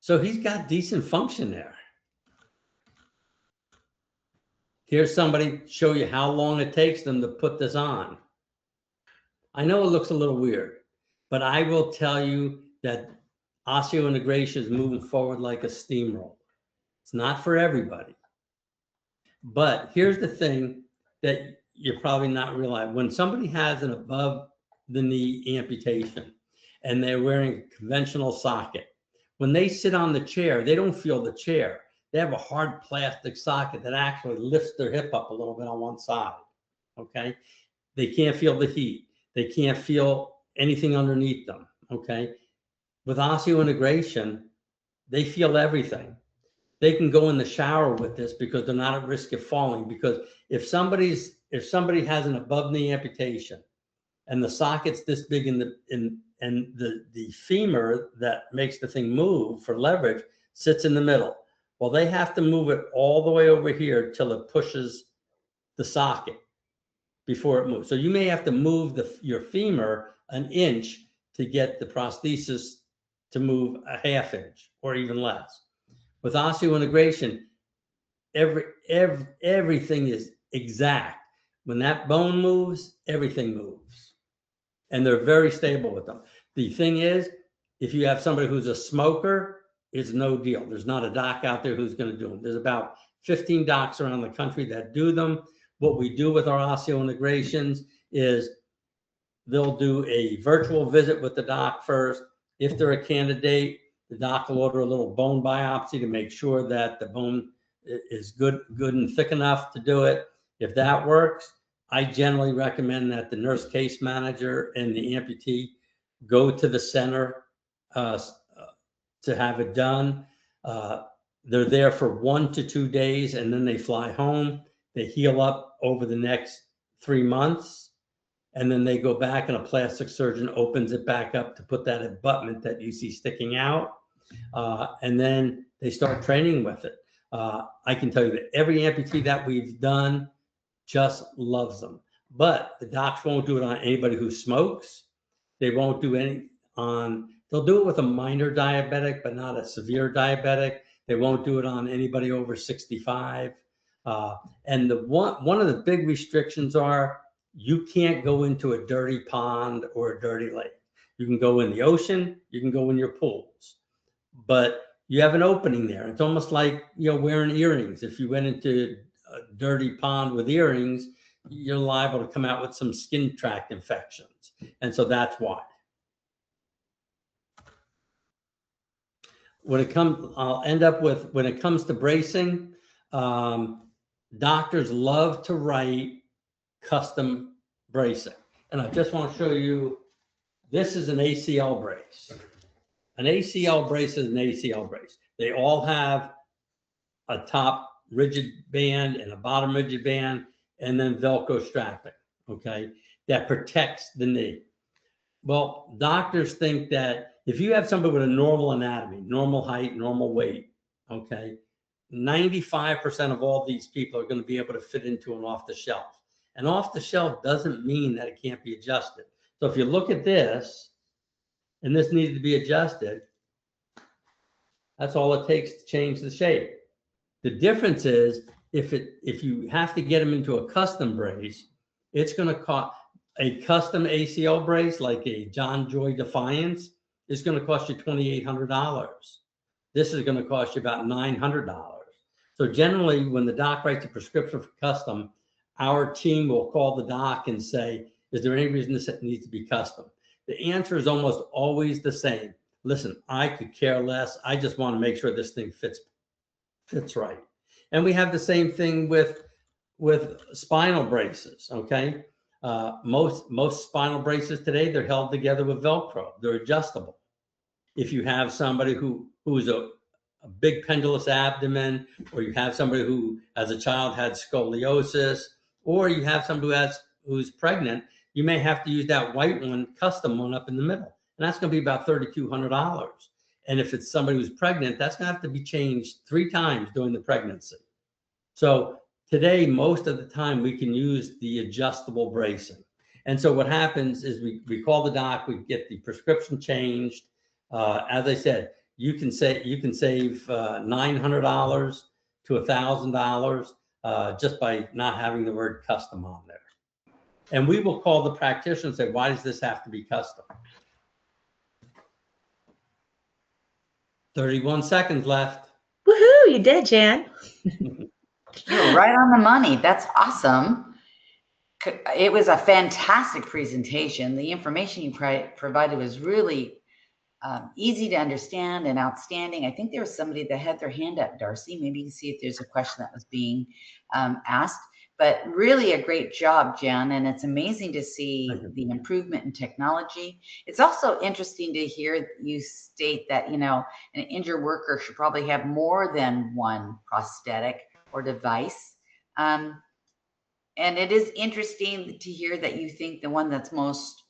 So he's got decent function there. Here's somebody show you how long it takes them to put this on. I know it looks a little weird, but I will tell you that osseointegration is moving forward like a steamroller. It's not for everybody. But here's the thing that you're probably not realizing. When somebody has an above the knee amputation and they're wearing a conventional socket, when they sit on the chair, they don't feel the chair. They have a hard plastic socket that actually lifts their hip up a little bit on one side, okay? They can't feel the heat. They can't feel anything underneath them, okay? With osseointegration, they feel everything. They can go in the shower with this because they're not at risk of falling. Because if somebody has an above knee amputation and the socket's this big and the femur that makes the thing move for leverage sits in the middle. Well, they have to move it all the way over here till it pushes the socket before it moves. So you may have to move your femur an inch to get the prosthesis to move a half inch or even less. With osseointegration, everything is exact. When that bone moves, everything moves. And they're very stable with them. The thing is, if you have somebody who's a smoker, it's no deal. There's not a doc out there who's going to do them. There's about 15 docs around the country that do them. What we do with our osseointegrations is they'll do a virtual visit with the doc first. If they're a candidate, the doc will order a little bone biopsy to make sure that the bone is good and thick enough to do it. If that works, I generally recommend that the nurse case manager and the amputee go to the center to have it done. They're there for 1 to 2 days and then they fly home. They heal up over the next 3 months. And then they go back and a plastic surgeon opens it back up to put that abutment that you see sticking out. And then they start training with it. I can tell you that every amputee that we've done just loves them. But the docs won't do it on anybody who smokes. They won't do any they'll do it with a minor diabetic, but not a severe diabetic. They won't do it on anybody over 65. And one of the big restrictions are you can't go into a dirty pond or a dirty lake. You can go in the ocean, you can go in your pools, but you have an opening there. It's almost like, wearing earrings. If you went into a dirty pond with earrings, you're liable to come out with some skin tract infections. And so that's why. I'll end up with, when it comes to bracing, doctors love to write custom bracing. And I just want to show you, this is an ACL brace. An ACL brace is an ACL brace. They all have a top rigid band and a bottom rigid band, and then Velcro strapping, okay, that protects the knee. Well, doctors think that if you have somebody with a normal anatomy, normal height, normal weight, okay, 95% of all these people are going to be able to fit into an off the shelf. And off the shelf doesn't mean that it can't be adjusted. So if you look at this, and this needs to be adjusted, that's all it takes to change the shape. The difference is if you have to get them into a custom brace, it's going to cost a custom ACL brace like a John Joy Defiance is going to cost you $2,800. This is going to cost you about $900. So generally, when the doc writes a prescription for custom, our team will call the doc and say, is there any reason this needs to be custom? The answer is almost always the same. Listen, I could care less. I just want to make sure this thing fits right. And we have the same thing with spinal braces, okay? Most spinal braces today, they're held together with Velcro. They're adjustable. If you have somebody who's a big pendulous abdomen, or you have somebody who as a child had scoliosis, or you have somebody who's pregnant, you may have to use that white one, custom one up in the middle. And that's going to be about $3,200. And if it's somebody who's pregnant, that's going to have to be changed 3 times during the pregnancy. So today, most of the time, we can use the adjustable bracing. And so what happens is we call the doc, we get the prescription changed. As I said, you can save $900 to $1,000 just by not having the word custom on there. And we will call the practitioner and say, why does this have to be custom? 31 seconds left. Woohoo, you did, Jan. You're right on the money. That's awesome. It was a fantastic presentation. The information you provided was really easy to understand and outstanding. I think there was somebody that had their hand up, Darcy. Maybe you can see if there's a question that was being asked. But really a great job, Jen, and it's amazing to see Thank you. the improvement in technology. It's also interesting to hear you state that, you know, an injured worker should probably have more than one prosthetic or device. And it is interesting to hear that you think the one that's most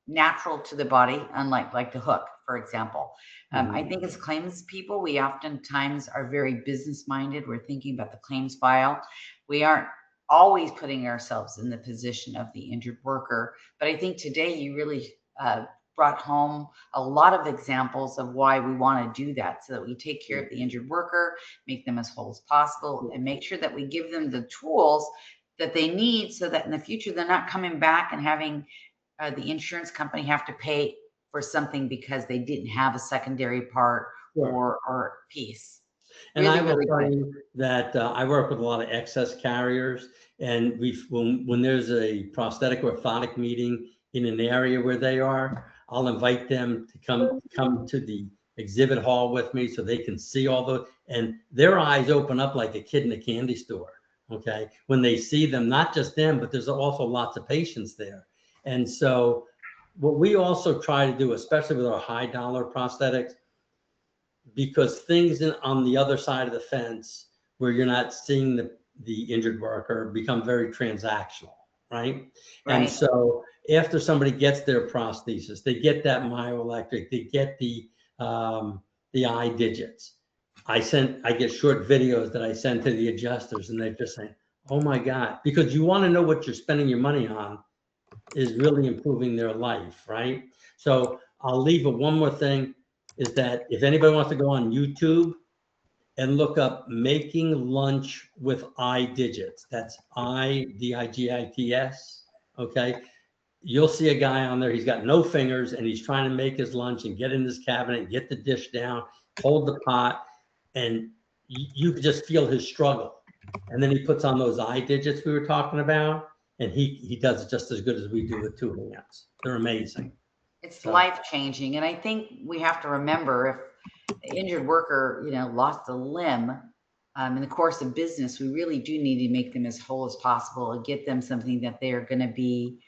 natural to the body, unlike like the hook, for example. I think as claims people, we oftentimes are very business minded. We're thinking about the claims file. We aren't always putting ourselves in the position of the injured worker. But I think today you really brought home a lot of examples of why we want to do that, so that we take care of the injured worker, make them as whole as possible, and make sure that we give them the tools that they need, so that in the future they're not coming back and having the insurance company have to pay for something because they didn't have a secondary part or piece. And Really, I will really tell good. you that I work with a lot of excess carriers, and when there's a prosthetic orthotic meeting in an area where they are, I'll invite them to come to the exhibit hall with me so they can see all the, and their eyes open up like a kid in a candy store. Okay, when they see them, not just them, but there's also lots of patients there. And so what we also try to do, especially with our high dollar prosthetics, because things on the other side of the fence where you're not seeing the injured worker become very transactional, right? And Right. so after somebody gets their prosthesis, they get that myoelectric, they get the eye digits. I get short videos that I send to the adjusters, and they're just saying, "Oh my God," because you want to know what you're spending your money on is really improving their life, right? So I'll leave it one more thing, is that if anybody wants to go on YouTube and look up making lunch with eye digits, that's IDIGITS, okay? You'll see a guy on there, he's got no fingers and he's trying to make his lunch and get in his cabinet, get the dish down, hold the pot, and you could just feel his struggle. And then he puts on those eye digits we were talking about, and he does it just as good as we do with 2 hands. They're amazing. It's So, life-changing. And I think we have to remember, if the injured worker, you know, lost a limb in the course of business, we really do need to make them as whole as possible and get them something that they're going to be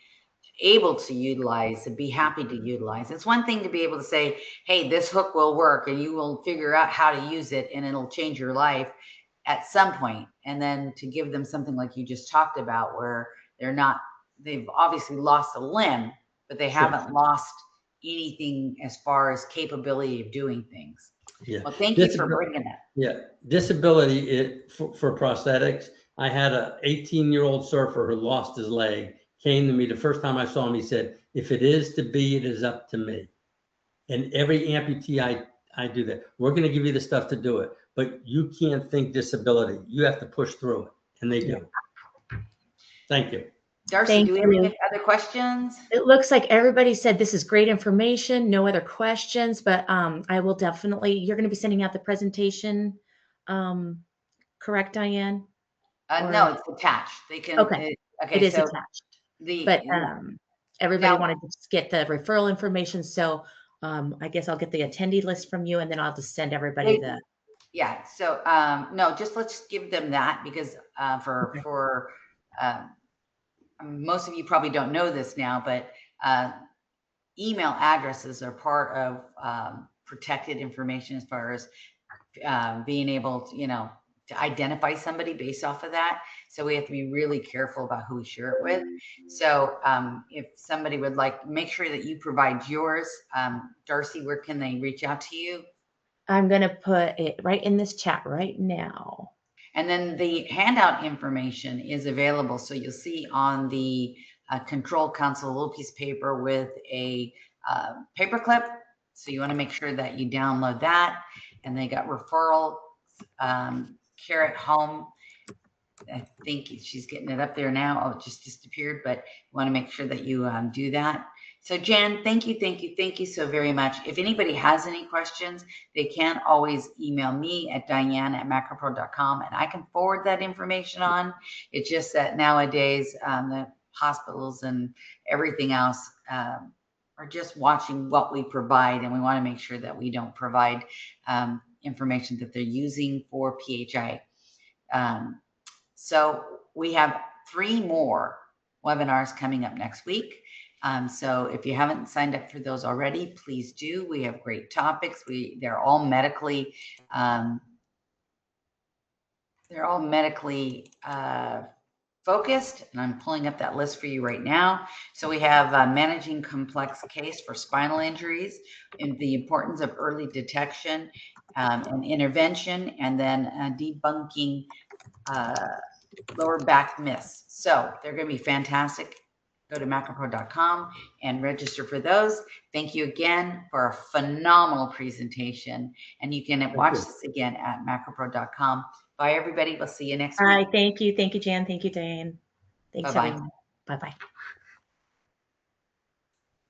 able to utilize and be happy to utilize. It's one thing to be able to say, hey, this hook will work, and you will figure out how to use it and it'll change your life at some point. And then to give them something like you just talked about, where they've obviously lost a limb, but they haven't lost anything as far as capability of doing things. yeah. Well, thank you for bringing that. Yeah, disability for prosthetics. I had a 18-year-old surfer who lost his leg, came to me the first time I saw him. He said, "If it is to be, it is up to me." And every amputee I do that. We're going to give you the stuff to do it, but you can't think disability. You have to push through it, and they do. Thank you. Darcy, Thank do we have you. any other questions? It looks like everybody said this is great information, no other questions, but I will definitely, you're going to be sending out the presentation, correct, Diane? No, it's attached. They can. Okay. Okay, It is so attached, the but everybody now, wanted to just get the referral information. So I guess I'll get the attendee list from you, and then I'll just send everybody the. yeah. So no, just let's give them that, because for most of you probably don't know this now, but email addresses are part of protected information, as far as being able to, you know, to identify somebody based off of that. So we have to be really careful about who we share it with. So if somebody would like, make sure that you provide yours. Darcy, where can they reach out to you? I'm going to put it right in this chat right now. And then the handout information is available. So you'll see on the control console a little piece of paper with a paper clip. So you want to make sure that you download that. And they got referral, Carrot Home. I think she's getting it up there now. Oh, it just disappeared, but you want to make sure that you do that. So Jan, thank you so very much. If anybody has any questions, they can always email me at diane@macropro.com, and I can forward that information on. It's just that nowadays the hospitals and everything else are just watching what we provide, and we want to make sure that we don't provide information that they're using for PHI. So we have 3 more webinars coming up next week. So if you haven't signed up for those already, please do. We have great topics. They're all medically focused, and I'm pulling up that list for you right now. So we have managing complex case for spinal injuries and the importance of early detection and intervention, and then debunking lower back myths. So they're going to be fantastic. Go to macropro.com and register for those. Thank you again for a phenomenal presentation. And you can watch this again at macropro.com. Bye, everybody. We'll see you next week. All right. Thank you. Thank you, Jan. Thank you, Diane. Thanks, Bye-bye. everyone. Bye-bye.